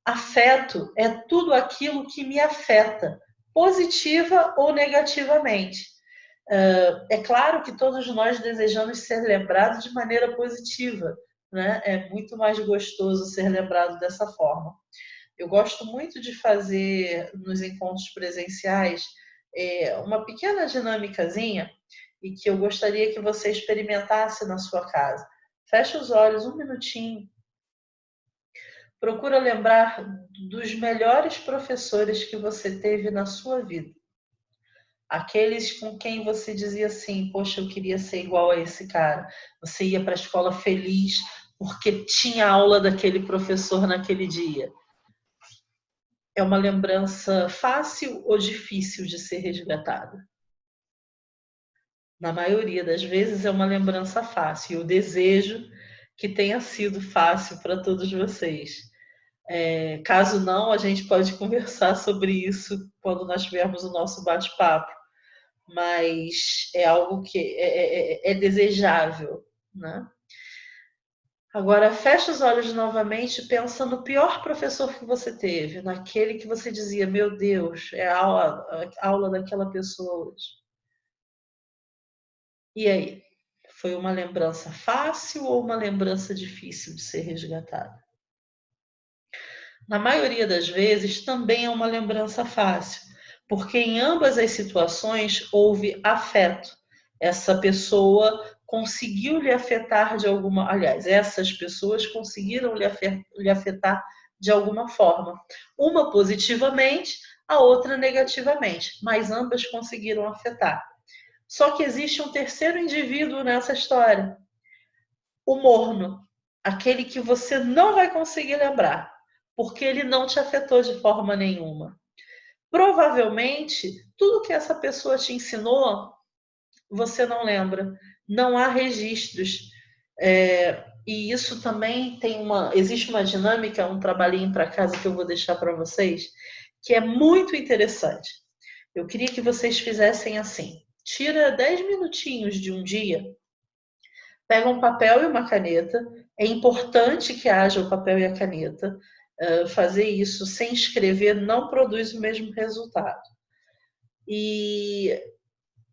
afeto é tudo aquilo que me afeta, positiva ou negativamente. É claro que todos nós desejamos ser lembrados de maneira positiva, né? É muito mais gostoso ser lembrado dessa forma. Eu gosto muito de fazer nos encontros presenciais uma pequena dinâmicazinha e que eu gostaria que você experimentasse na sua casa. Feche os olhos um minutinho. Procura lembrar dos melhores professores que você teve na sua vida. Aqueles com quem você dizia assim, poxa, eu queria ser igual a esse cara. Você ia para a escola feliz porque tinha aula daquele professor naquele dia. É uma lembrança fácil ou difícil de ser resgatada? Na maioria das vezes é uma lembrança fácil. Eu desejo que tenha sido fácil para todos vocês. Caso não, a gente pode conversar sobre isso quando nós tivermos o nosso bate-papo. Mas é algo que é desejável, né? Agora, fecha os olhos novamente e pensa no pior professor que você teve, naquele que você dizia, meu Deus, é a aula daquela pessoa hoje. E aí? Foi uma lembrança fácil ou uma lembrança difícil de ser resgatada? Na maioria das vezes, também é uma lembrança fácil, porque em ambas as situações houve afeto. Essa pessoa conseguiu lhe afetar de alguma... Aliás, essas pessoas conseguiram lhe afetar de alguma forma. Uma positivamente, a outra negativamente, mas ambas conseguiram afetar. Só que existe um terceiro indivíduo nessa história. O morno, aquele que você não vai conseguir lembrar, porque ele não te afetou de forma nenhuma. Provavelmente, tudo que essa pessoa te ensinou, você não lembra. Não há registros. E isso também existe uma dinâmica, um trabalhinho para casa que eu vou deixar para vocês, que é muito interessante. Eu queria que vocês fizessem assim. Tira 10 minutinhos de um dia, pega um papel e uma caneta. É importante que haja o papel e a caneta. Fazer isso sem escrever não produz o mesmo resultado. E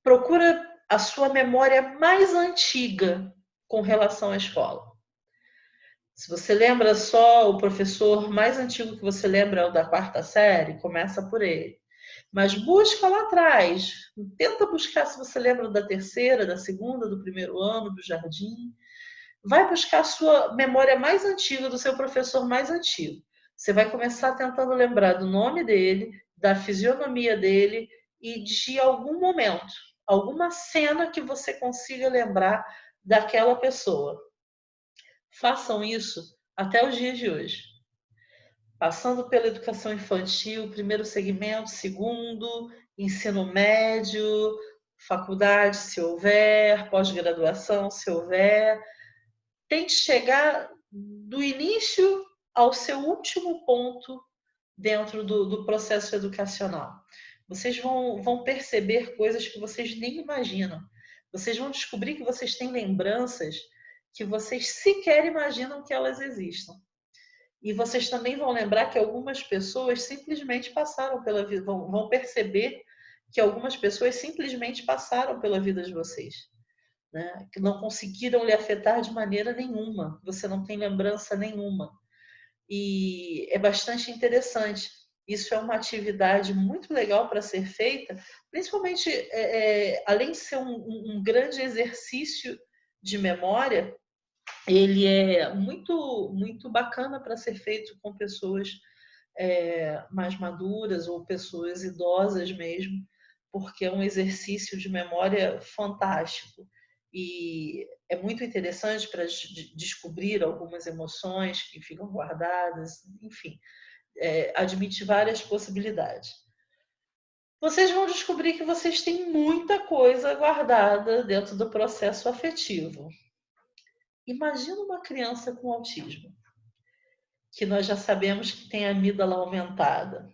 procura a sua memória mais antiga com relação à escola. Se você lembra só o professor mais antigo que você lembra é o da 4ª série, começa por ele. Mas busca lá atrás. Tenta buscar se você lembra da 3ª, da 2ª, do 1º ano, do jardim. Vai buscar a sua memória mais antiga, do seu professor mais antigo. Você vai começar tentando lembrar do nome dele, da fisionomia dele e de algum momento, alguma cena que você consiga lembrar daquela pessoa. Façam isso até os dias de hoje. Passando pela educação infantil, primeiro segmento, segundo, ensino médio, faculdade, se houver, pós-graduação, se houver. Tente chegar do início ao seu último ponto dentro do processo educacional. Vocês vão perceber coisas que vocês nem imaginam. Vocês vão descobrir que vocês têm lembranças que vocês sequer imaginam que elas existam. E vocês também vão lembrar que algumas pessoas simplesmente passaram pela vida, vão perceber que algumas pessoas simplesmente passaram pela vida de vocês, né? Que não conseguiram lhe afetar de maneira nenhuma. Você não tem lembrança nenhuma. e é bastante interessante. Isso é uma atividade muito legal para ser feita, principalmente além de ser um grande exercício de memória, ele é muito bacana para ser feito com pessoas mais maduras ou pessoas idosas mesmo, porque é um exercício de memória fantástico. E é muito interessante para descobrir algumas emoções que ficam guardadas, enfim, admite várias possibilidades. Vocês vão descobrir que vocês têm muita coisa guardada dentro do processo afetivo. Imagina uma criança com autismo, que nós já sabemos que tem a amígdala aumentada.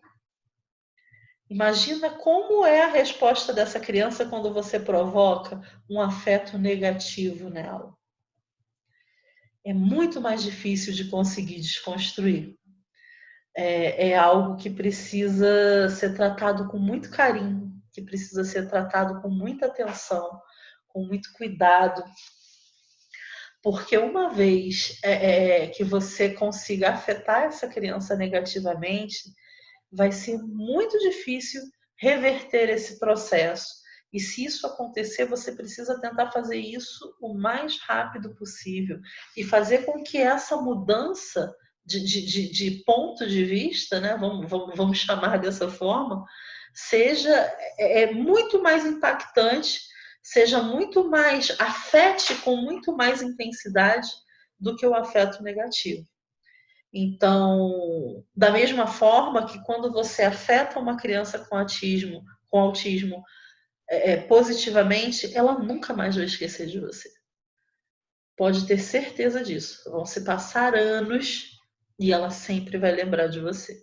Imagina como é a resposta dessa criança quando você provoca um afeto negativo nela. É muito mais difícil de conseguir desconstruir. É algo que precisa ser tratado com muito carinho, que precisa ser tratado com muita atenção, com muito cuidado. Porque uma vez que você consiga afetar essa criança negativamente, vai ser muito difícil reverter esse processo. E se isso acontecer, você precisa tentar fazer isso o mais rápido possível e fazer com que essa mudança de ponto de vista, né, vamos chamar dessa forma, seja muito mais impactante, seja muito mais, afete com muito mais intensidade do que o afeto negativo. Então, da mesma forma que quando você afeta uma criança com autismo positivamente, ela nunca mais vai esquecer de você. Pode ter certeza disso. Vão se passar anos e ela sempre vai lembrar de você.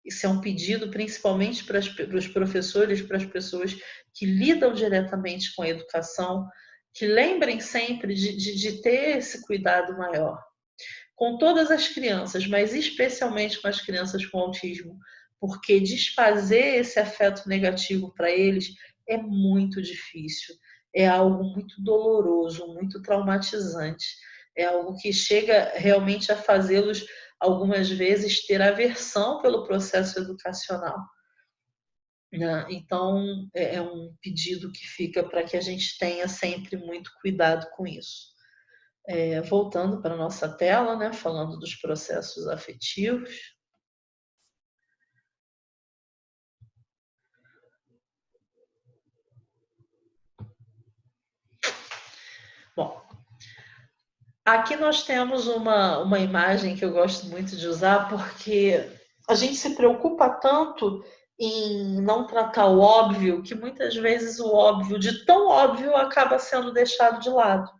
Isso é um pedido principalmente para os professores, para as pessoas que lidam diretamente com a educação, que lembrem sempre de ter esse cuidado maior. Com todas as crianças, mas especialmente com as crianças com autismo, porque desfazer esse afeto negativo para eles é muito difícil, é algo muito doloroso, muito traumatizante, é algo que chega realmente a fazê-los, algumas vezes, ter aversão pelo processo educacional. Então, é um pedido que fica para que a gente tenha sempre muito cuidado com isso. Voltando para a nossa tela, né, falando dos processos afetivos. Bom, aqui nós temos uma imagem que eu gosto muito de usar, porque a gente se preocupa tanto em não tratar o óbvio, que muitas vezes o óbvio, de tão óbvio, acaba sendo deixado de lado,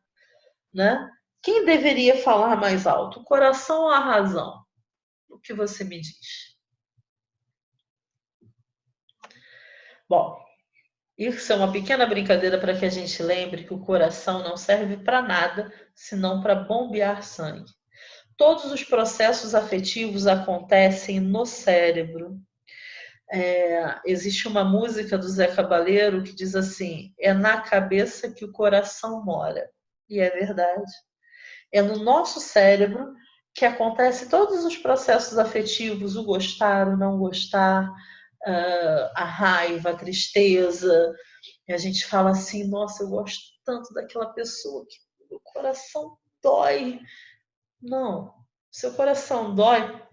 né? Quem deveria falar mais alto, o coração ou a razão? O que você me diz? Bom, isso é uma pequena brincadeira para que a gente lembre que o coração não serve para nada, senão para bombear sangue. Todos os processos afetivos acontecem no cérebro. Existe uma música do Zé Cabaleiro que diz assim: é na cabeça que o coração mora. E é verdade. É no nosso cérebro que acontecem todos os processos afetivos, o gostar, o não gostar, a raiva, a tristeza. E a gente fala assim: nossa, eu gosto tanto daquela pessoa que o coração dói. Não, seu coração dói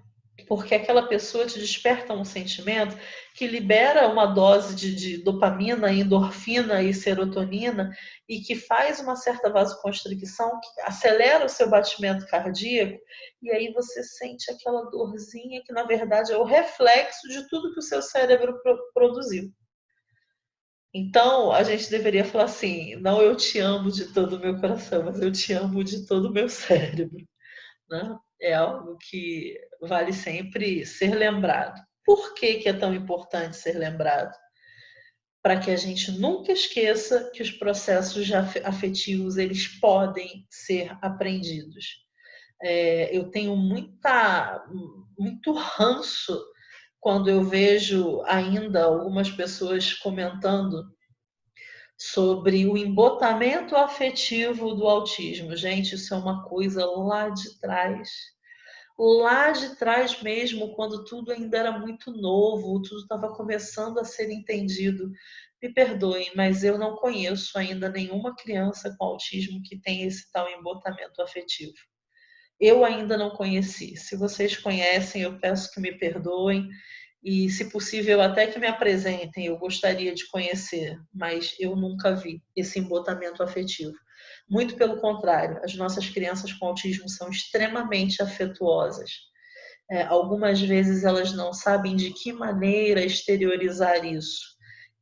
porque aquela pessoa te desperta um sentimento que libera uma dose de dopamina, endorfina e serotonina e que faz uma certa vasoconstricção, que acelera o seu batimento cardíaco, e aí você sente aquela dorzinha que na verdade é o reflexo de tudo que o seu cérebro produziu. Então, a gente deveria falar assim: não, eu te amo de todo o meu coração, mas eu te amo de todo o meu cérebro, né? É algo que vale sempre ser lembrado. Por que que é tão importante ser lembrado? Para que a gente nunca esqueça que os processos afetivos, eles podem ser aprendidos. Eu tenho muito ranço quando eu vejo ainda algumas pessoas comentando sobre o embotamento afetivo do autismo. Gente, isso é uma coisa lá de trás. lá de trás mesmo, quando tudo ainda era muito novo, tudo estava começando a ser entendido. Me perdoem, mas eu não conheço ainda nenhuma criança com autismo que tenha esse tal embotamento afetivo. Eu ainda não conheci. Se vocês conhecem, eu peço que me perdoem e, se possível, até que me apresentem. Eu gostaria de conhecer, mas eu nunca vi esse embotamento afetivo. Muito pelo contrário, as nossas crianças com autismo são extremamente afetuosas. Algumas vezes elas não sabem de que maneira exteriorizar isso.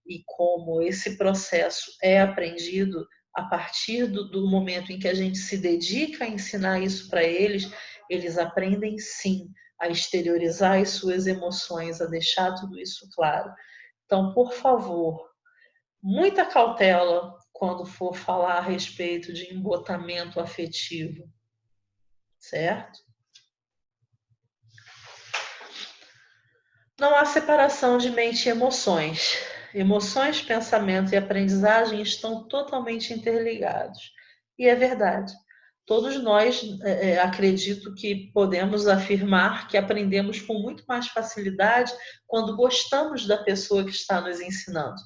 E como esse processo é aprendido a partir do momento em que a gente se dedica a ensinar isso para eles, eles aprendem sim a exteriorizar as suas emoções, a deixar tudo isso claro. Então, por favor, muita cautela quando for falar a respeito de embotamento afetivo, certo? Não há separação de mente e emoções. Emoções, pensamento e aprendizagem estão totalmente interligados. E é verdade. Todos nós, acredito que podemos afirmar que aprendemos com muito mais facilidade quando gostamos da pessoa que está nos ensinando.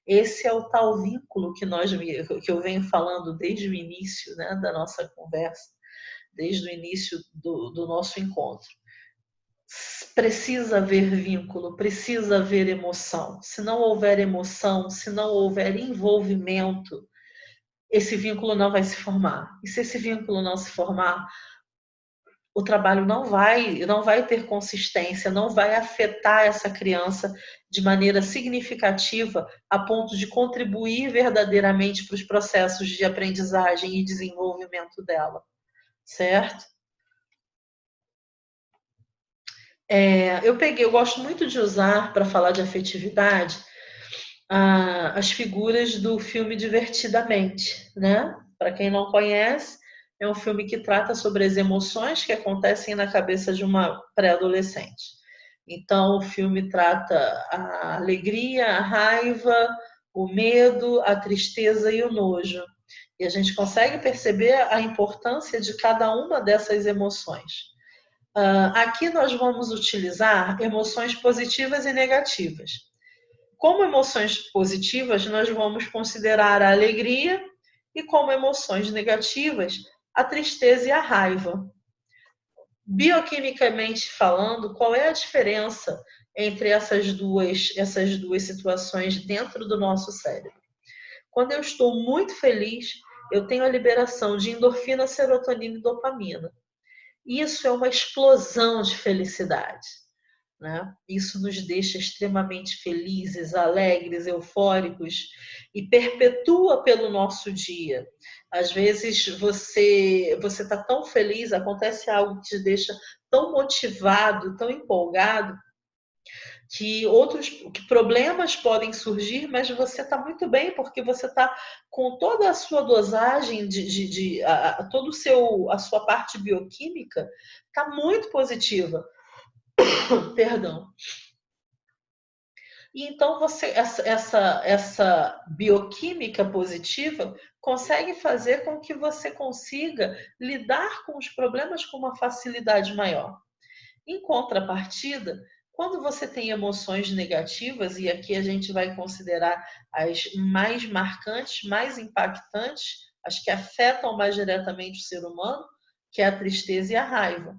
Esse é o tal vínculo que eu venho falando desde o início, né, da nossa conversa, desde o início do nosso encontro. Precisa haver vínculo, precisa haver emoção. Se não houver emoção, se não houver envolvimento, esse vínculo não vai se formar. E se esse vínculo não se formar, o trabalho não vai ter consistência, não vai afetar essa criança de maneira significativa a ponto de contribuir verdadeiramente para os processos de aprendizagem e desenvolvimento dela, certo? Eu gosto muito de usar, para falar de afetividade, as figuras do filme Divertidamente, né? Para quem não conhece, é um filme que trata sobre as emoções que acontecem na cabeça de uma pré-adolescente. Então, o filme trata a alegria, a raiva, o medo, a tristeza e o nojo. E a gente consegue perceber a importância de cada uma dessas emoções. Aqui nós vamos utilizar emoções positivas e negativas. Como emoções positivas, nós vamos considerar a alegria e como emoções negativas, a tristeza e a raiva. Bioquimicamente falando, qual é a diferença entre essas duas situações dentro do nosso cérebro? Quando eu estou muito feliz, eu tenho a liberação de endorfina, serotonina e dopamina. Isso é uma explosão de felicidade, né? Isso nos deixa extremamente felizes, alegres, eufóricos e perpetua pelo nosso dia. Às vezes você está tão feliz, acontece algo que te deixa tão motivado, tão empolgado, que problemas podem surgir, mas você está muito bem, porque você está com toda a sua dosagem, a sua parte bioquímica está muito positiva. Perdão. E então essa bioquímica positiva consegue fazer com que você consiga lidar com os problemas com uma facilidade maior. Em contrapartida, quando você tem emoções negativas, e aqui a gente vai considerar as mais marcantes, mais impactantes, as que afetam mais diretamente o ser humano, que é a tristeza e a raiva.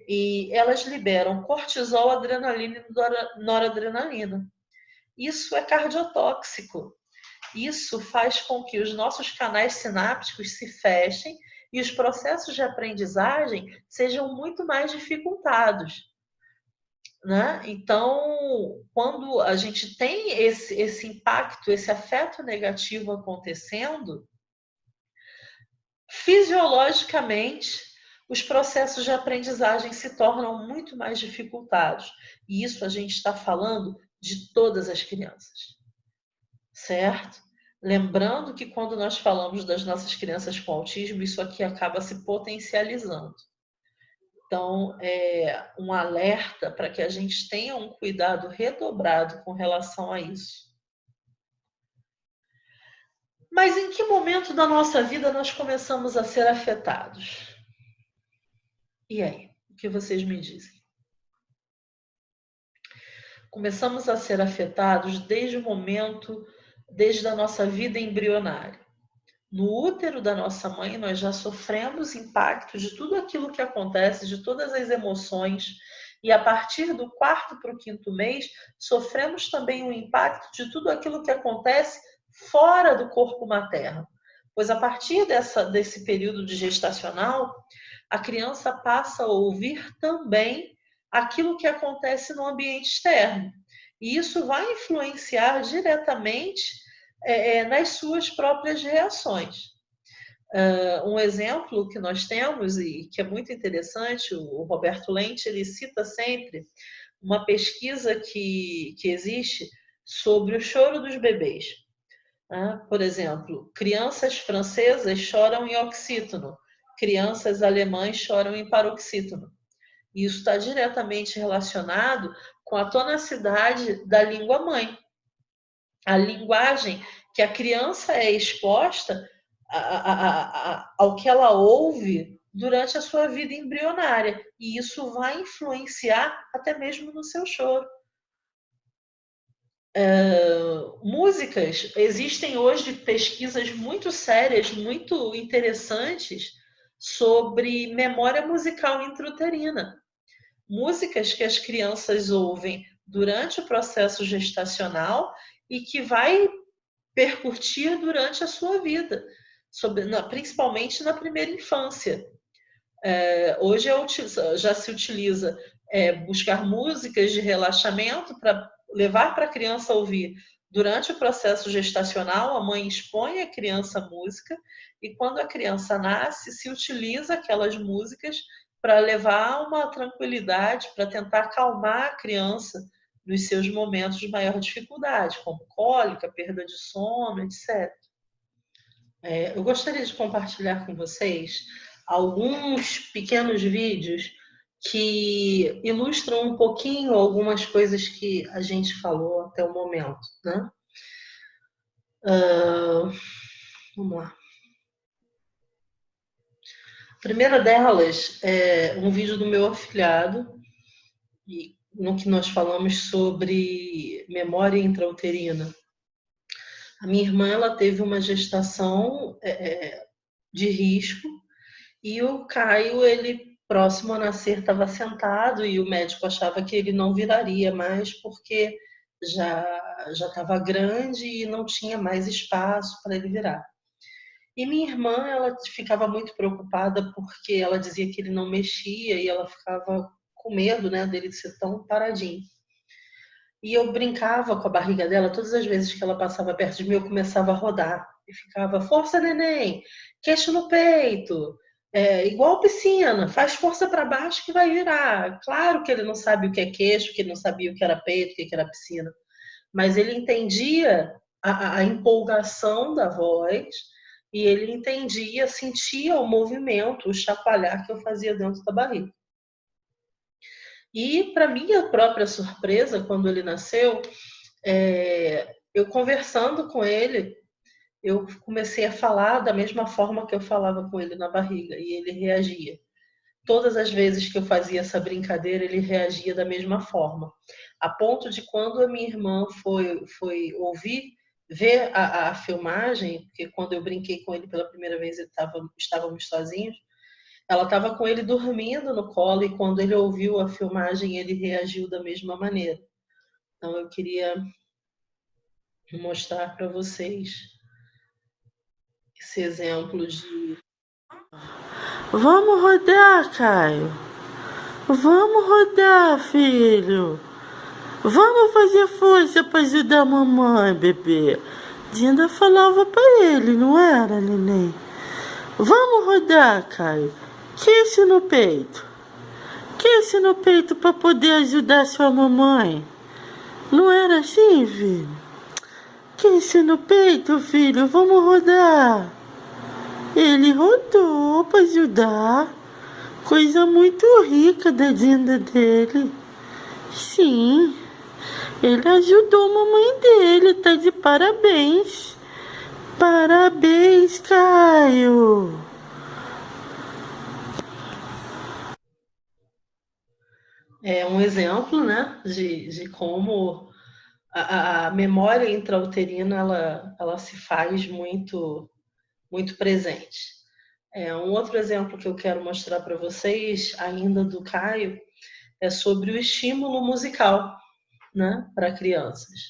E elas liberam cortisol, adrenalina e noradrenalina. Isso é cardiotóxico. Isso faz com que os nossos canais sinápticos se fechem e os processos de aprendizagem sejam muito mais dificultados, né? Então, quando a gente tem esse impacto, esse afeto negativo acontecendo, fisiologicamente, os processos de aprendizagem se tornam muito mais dificultados. E isso a gente está falando de todas as crianças, certo? Lembrando que quando nós falamos das nossas crianças com autismo, isso aqui acaba se potencializando. Então, é um alerta para que a gente tenha um cuidado redobrado com relação a isso. Mas em que momento da nossa vida nós começamos a ser afetados? E aí? O que vocês me dizem? Começamos a ser afetados desde o momento, desde a nossa vida embrionária. No útero da nossa mãe, nós já sofremos impacto de tudo aquilo que acontece, de todas as emoções, e a partir do 4º para o 5º mês, sofremos também o impacto de tudo aquilo que acontece fora do corpo materno. Pois a partir desse período de gestacional, a criança passa a ouvir também aquilo que acontece no ambiente externo. E isso vai influenciar diretamente nas suas próprias reações. Um exemplo que nós temos e que é muito interessante, o Roberto Lente, ele cita sempre uma pesquisa que existe sobre o choro dos bebês. Por exemplo, crianças francesas choram em oxítono, crianças alemãs choram em paroxítono. E isso está diretamente relacionado com a tonacidade da língua-mãe. A linguagem que a criança é exposta ao que ela ouve durante a sua vida embrionária. E isso vai influenciar até mesmo no seu choro. Músicas, existem hoje pesquisas muito sérias, muito interessantes sobre memória musical intrauterina. Músicas que as crianças ouvem durante o processo gestacional e que vai percutir durante a sua vida, principalmente na primeira infância. Hoje já se utiliza buscar músicas de relaxamento para levar para a criança ouvir durante o processo gestacional. A mãe expõe a criança à música e quando a criança nasce, se utiliza aquelas músicas para levar uma tranquilidade, para tentar acalmar a criança nos seus momentos de maior dificuldade, como cólica, perda de sono, etc. Eu gostaria de compartilhar com vocês alguns pequenos vídeos que ilustram um pouquinho algumas coisas que a gente falou até o momento, né? Vamos lá. A primeira delas é um vídeo do meu afilhado, no que nós falamos sobre memória intrauterina. A minha irmã, ela teve uma gestação de risco e o Caio, ele próximo a nascer estava sentado e o médico achava que ele não viraria mais porque já estava grande e não tinha mais espaço para ele virar. E minha irmã, ela ficava muito preocupada porque ela dizia que ele não mexia e ela ficava com medo, né, dele ser tão paradinho. E eu brincava com a barriga dela, todas as vezes que ela passava perto de mim, eu começava a rodar. E ficava, força neném, queixo no peito, igual piscina, faz força para baixo que vai virar. Claro que ele não sabe o que é queixo, que ele não sabia o que era peito, o que era piscina. Mas ele entendia a empolgação da voz e ele entendia, sentia o movimento, o chacoalhar que eu fazia dentro da barriga. E, para minha própria surpresa, quando ele nasceu, eu conversando com ele, eu comecei a falar da mesma forma que eu falava com ele na barriga, e ele reagia. Todas as vezes que eu fazia essa brincadeira, ele reagia da mesma forma. A ponto de quando a minha irmã foi ver a filmagem, porque quando eu brinquei com ele pela primeira vez, estávamos sozinhos, ela estava com ele dormindo no colo e quando ele ouviu a filmagem, ele reagiu da mesma maneira. Então, eu queria mostrar para vocês esse exemplo de... Vamos rodar, Caio. Vamos rodar, filho. Vamos fazer força para ajudar a mamãe, bebê. Dinda falava para ele, não era, neném? Vamos rodar, Caio. Queixo no peito. Queixo no peito para poder ajudar sua mamãe. Não era assim, filho? Queixo no peito, filho. Vamos rodar. Ele rodou para ajudar. Coisa muito rica da Dinda dele. Sim. Ele ajudou a mamãe dele. Tá de parabéns. Parabéns, Caio. é um exemplo, né, de como a memória intrauterina ela se faz muito, muito presente. Um outro exemplo que eu quero mostrar para vocês, ainda do Caio, é sobre o estímulo musical, né, para crianças.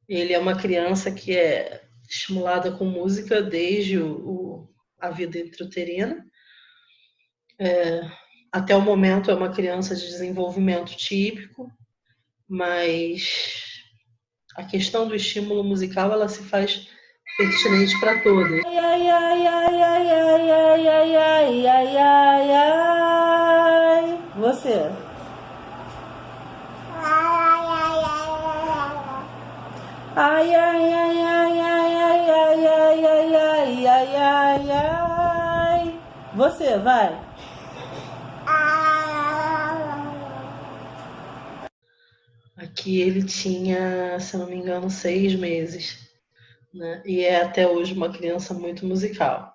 Ele é uma criança que é estimulada com música desde a vida intrauterina. Até o momento é uma criança de desenvolvimento típico, mas a questão do estímulo musical ela se faz pertinente para todas. Ai, ai, ai, ai, ai, ai, ai, ai, ai, ai, ai, ai. Você. Ai, ai, ai, ai, ai, ai, ai, ai, ai, ai, ai, ai, ai. Você, vai. Aqui ele tinha, se eu não me engano, 6 meses, né? E é até hoje uma criança muito musical.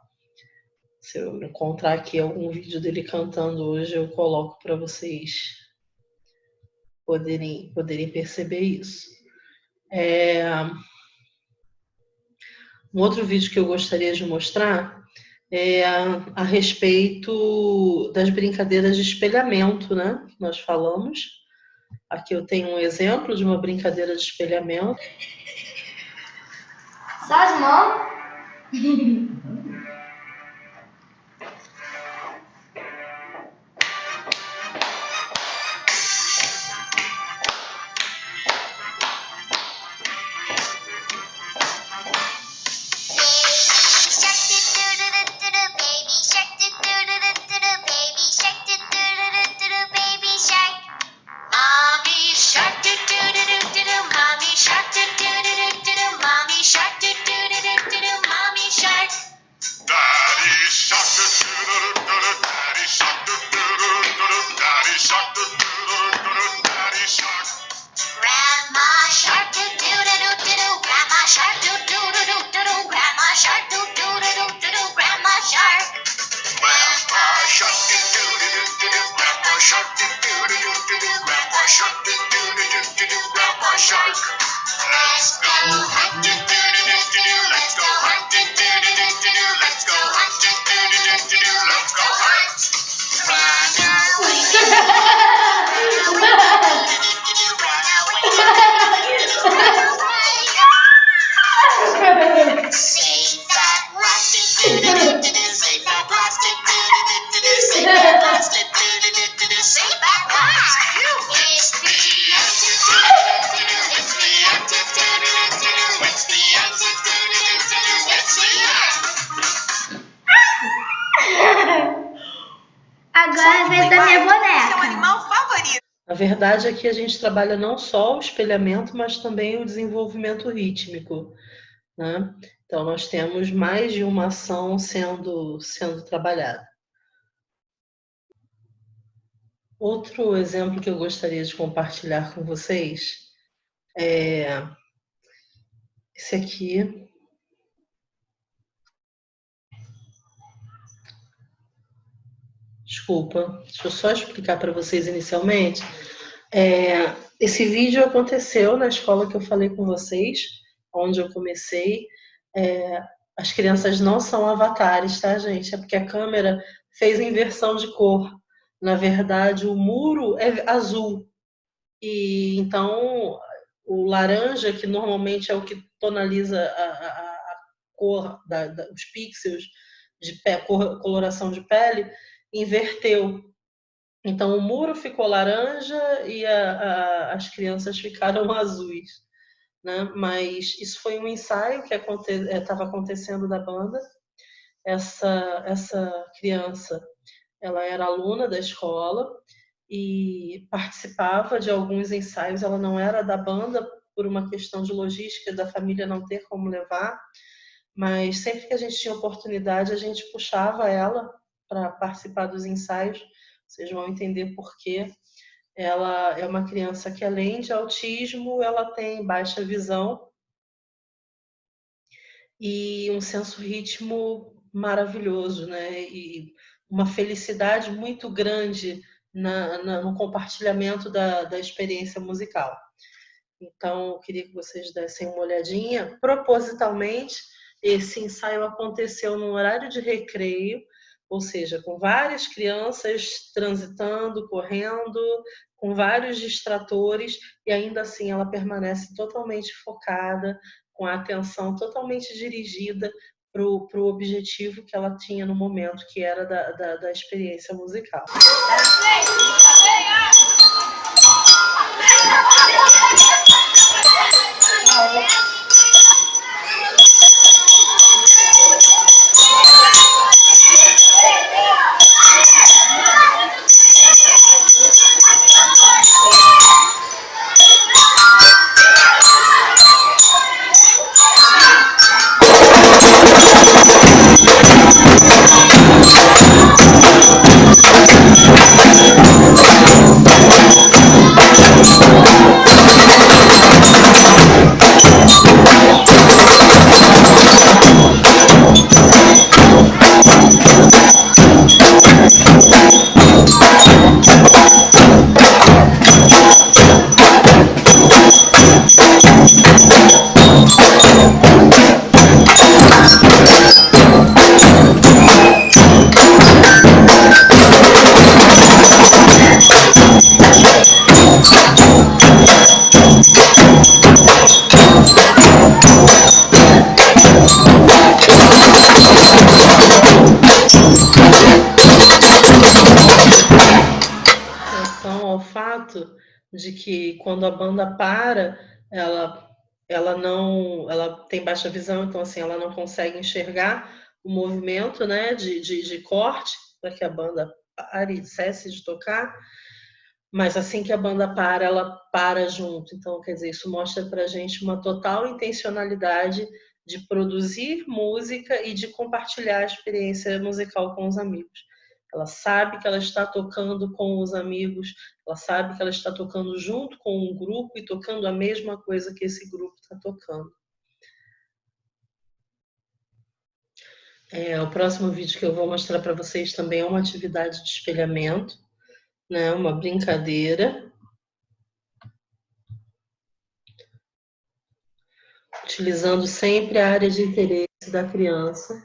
Se eu encontrar aqui algum vídeo dele cantando hoje, eu coloco para vocês poderem perceber isso. Um outro vídeo que eu gostaria de mostrar é a respeito das brincadeiras de espelhamento, né? Que nós falamos. Aqui eu tenho um exemplo de uma brincadeira de espelhamento. Só as mãos? Agora é a vez da minha boneca. Seu animal favorito. A verdade é que a gente trabalha não só o espelhamento, mas também o desenvolvimento rítmico, né? Então, nós temos mais de uma ação sendo trabalhada. Outro exemplo que eu gostaria de compartilhar com vocês é esse aqui. Desculpa, deixa eu só explicar para vocês inicialmente. Esse vídeo aconteceu na escola que eu falei com vocês, onde eu comecei. As crianças não são avatares, tá, gente? É porque a câmera fez inversão de cor. Na verdade, o muro é azul. E então, o laranja, que normalmente é o que tonaliza a cor, os pixels de coloração de pele, inverteu. Então, o muro ficou laranja e as crianças ficaram azuis, né? Mas isso foi um ensaio que estava acontecendo da banda. Essa criança, ela era aluna da escola e participava de alguns ensaios. Ela não era da banda por uma questão de logística, da família não ter como levar, mas sempre que a gente tinha oportunidade, a gente puxava ela para participar dos ensaios. Vocês vão entender por quê. Ela é uma criança que, além de autismo, ela tem baixa visão e um senso ritmo maravilhoso, né? E uma felicidade muito grande no compartilhamento da experiência musical. Então, eu queria que vocês dessem uma olhadinha. Propositalmente, esse ensaio aconteceu no horário de recreio, ou seja, com várias crianças transitando, correndo, com vários distratores, e ainda assim ela permanece totalmente focada, com a atenção totalmente dirigida para o objetivo que ela tinha no momento, que era da experiência musical. De que quando a banda para, ela tem baixa visão, então assim, ela não consegue enxergar o movimento, né, de corte, para que a banda pare e cesse de tocar, mas assim que a banda para, ela para junto. Então, quer dizer, isso mostra para a gente uma total intencionalidade de produzir música e de compartilhar a experiência musical com os amigos. Ela sabe que ela está tocando com os amigos, ela sabe que ela está tocando junto com um grupo e tocando a mesma coisa que esse grupo está tocando. O próximo vídeo que eu vou mostrar para vocês também é uma atividade de espelhamento, né? Uma brincadeira. Utilizando sempre a área de interesse da criança.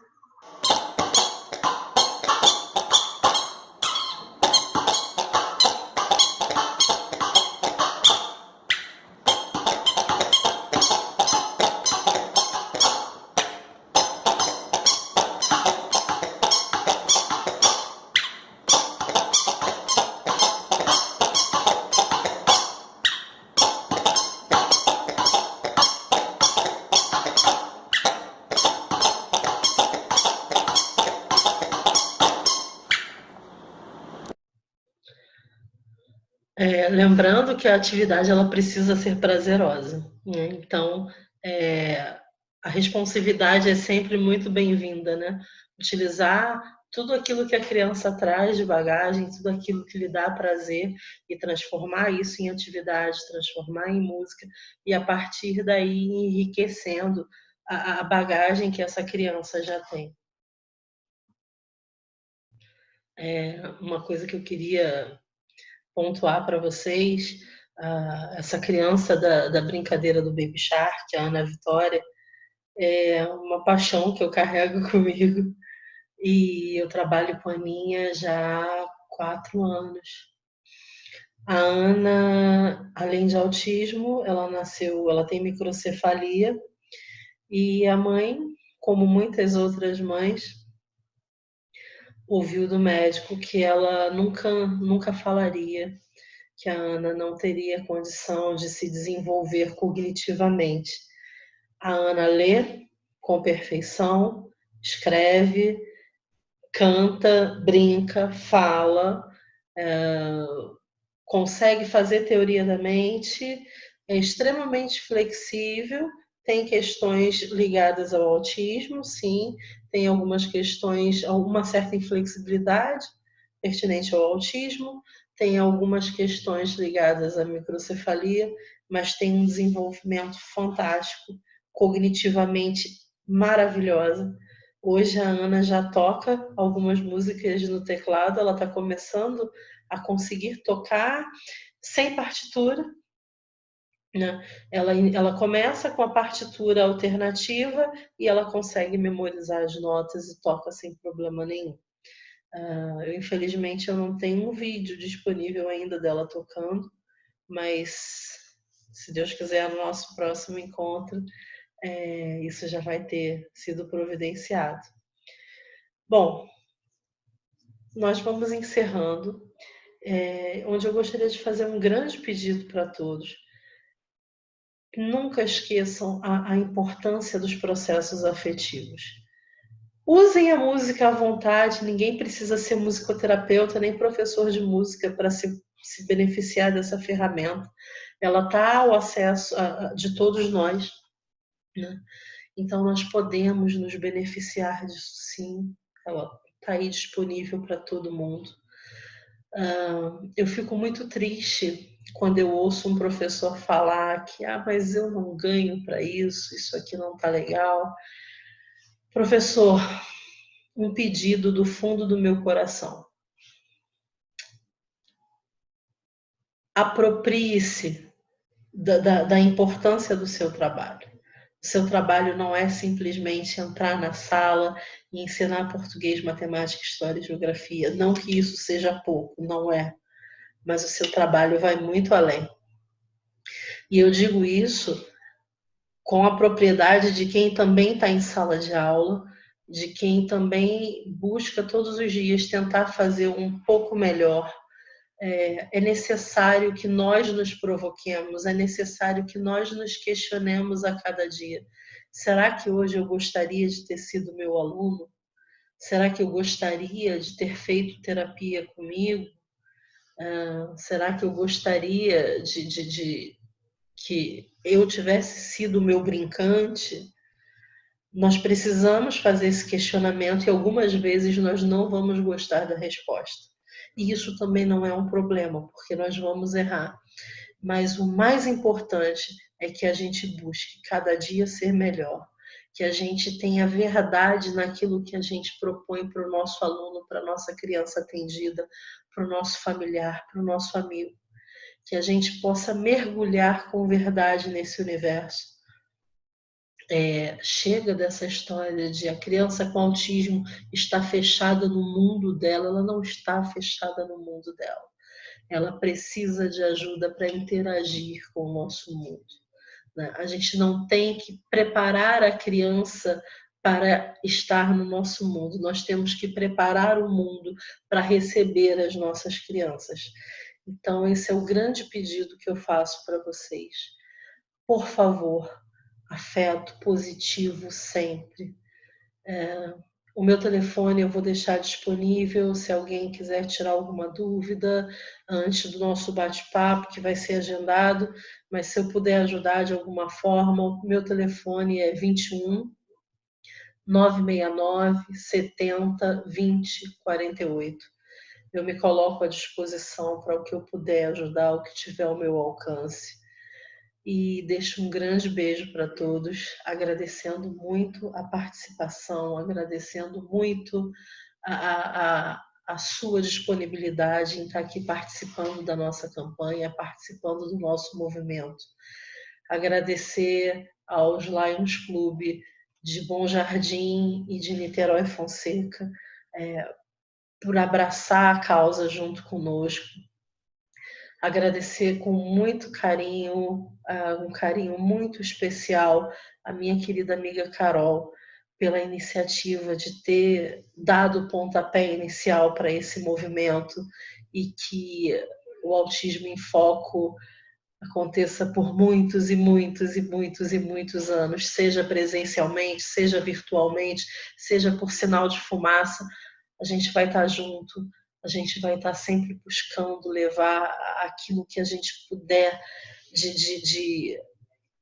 Lembrando que a atividade ela precisa ser prazerosa, né? Então, a responsividade é sempre muito bem-vinda, né? Utilizar tudo aquilo que a criança traz de bagagem, tudo aquilo que lhe dá prazer e transformar isso em atividade, transformar em música e a partir daí enriquecendo a bagagem que essa criança já tem. Uma coisa que eu queria pontuar para vocês, essa criança da brincadeira do Baby Shark, a Ana Vitória, é uma paixão que eu carrego comigo e eu trabalho com a Aninha já há 4 anos. A Ana, além de autismo, ela tem microcefalia e a mãe, como muitas outras mães, ouviu do médico que ela nunca falaria, que a Ana não teria condição de se desenvolver cognitivamente. A Ana lê com perfeição, escreve, canta, brinca, fala, consegue fazer teoria da mente, é extremamente flexível, tem questões ligadas ao autismo, sim, tem algumas questões, alguma certa inflexibilidade pertinente ao autismo, tem algumas questões ligadas à microcefalia, mas tem um desenvolvimento fantástico, cognitivamente maravilhosa, Hoje a Ana já toca algumas músicas no teclado, ela está começando a conseguir tocar sem partitura, né? Ela começa com a partitura alternativa e ela consegue memorizar as notas e toca sem problema nenhum. Infelizmente eu não tenho um vídeo disponível ainda dela tocando, mas se Deus quiser, no nosso próximo encontro, isso já vai ter sido providenciado. Bom, nós vamos encerrando, onde eu gostaria de fazer um grande pedido para todos. Nunca esqueçam a importância dos processos afetivos. Usem a música à vontade, ninguém precisa ser musicoterapeuta nem professor de música para se beneficiar dessa ferramenta. Ela está ao acesso de todos nós, né? Então nós podemos nos beneficiar disso sim, ela está aí disponível para todo mundo. Eu fico muito triste quando eu ouço um professor falar que mas eu não ganho para isso aqui não está legal. Professor, um pedido do fundo do meu coração. Aproprie-se da importância do seu trabalho. O seu trabalho não é simplesmente entrar na sala e ensinar português, matemática, história e geografia. Não que isso seja pouco, não é. Mas o seu trabalho vai muito além. E eu digo isso com a propriedade de quem também está em sala de aula, de quem também busca todos os dias tentar fazer um pouco melhor. É necessário que nós nos provoquemos, é necessário que nós nos questionemos a cada dia. Será que hoje eu gostaria de ter sido meu aluno? Será que eu gostaria de ter feito terapia comigo? Será que eu gostaria de que eu tivesse sido meu brincante? Nós precisamos fazer esse questionamento e algumas vezes nós não vamos gostar da resposta. E isso também não é um problema, porque nós vamos errar. Mas o mais importante é que a gente busque cada dia ser melhor, que a gente tenha verdade naquilo que a gente propõe para o nosso aluno, para a nossa criança atendida, para o nosso familiar, para o nosso amigo. Que a gente possa mergulhar com verdade nesse universo. Chega dessa história de a criança com autismo está fechada no mundo dela. Ela não está fechada no mundo dela. Ela precisa de ajuda para interagir com o nosso mundo, né? A gente não tem que preparar a criança para estar no nosso mundo. Nós temos que preparar o mundo para receber as nossas crianças. Então, esse é o grande pedido que eu faço para vocês. Por favor, afeto positivo sempre. O meu telefone eu vou deixar disponível se alguém quiser tirar alguma dúvida antes do nosso bate-papo, que vai ser agendado, mas se eu puder ajudar de alguma forma, o meu telefone é 21 969 70 20 48. Eu me coloco à disposição para o que eu puder ajudar, o que tiver ao meu alcance. E deixo um grande beijo para todos, agradecendo muito a participação, agradecendo muito a sua disponibilidade em estar aqui participando da nossa campanha, participando do nosso movimento. Agradecer aos Lions Club de Bom Jardim e de Niterói Fonseca por abraçar a causa junto conosco. Agradecer com muito carinho, um carinho muito especial, a minha querida amiga Carol, pela iniciativa de ter dado o pontapé inicial para esse movimento e que o Autismo em Foco aconteça por muitos e muitos e muitos e muitos anos, seja presencialmente, seja virtualmente, seja por sinal de fumaça. A gente vai estar junto, a gente vai estar sempre buscando levar aquilo que a gente puder de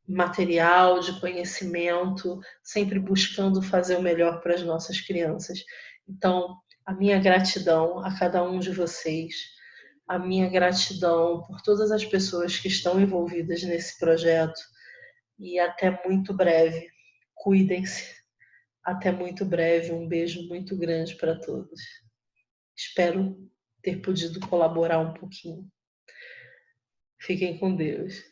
material, de conhecimento, sempre buscando fazer o melhor para as nossas crianças. Então, a minha gratidão a cada um de vocês, a minha gratidão por todas as pessoas que estão envolvidas nesse projeto e até muito breve. Cuidem-se. Até muito breve, um beijo muito grande para todos. Espero ter podido colaborar um pouquinho. Fiquem com Deus.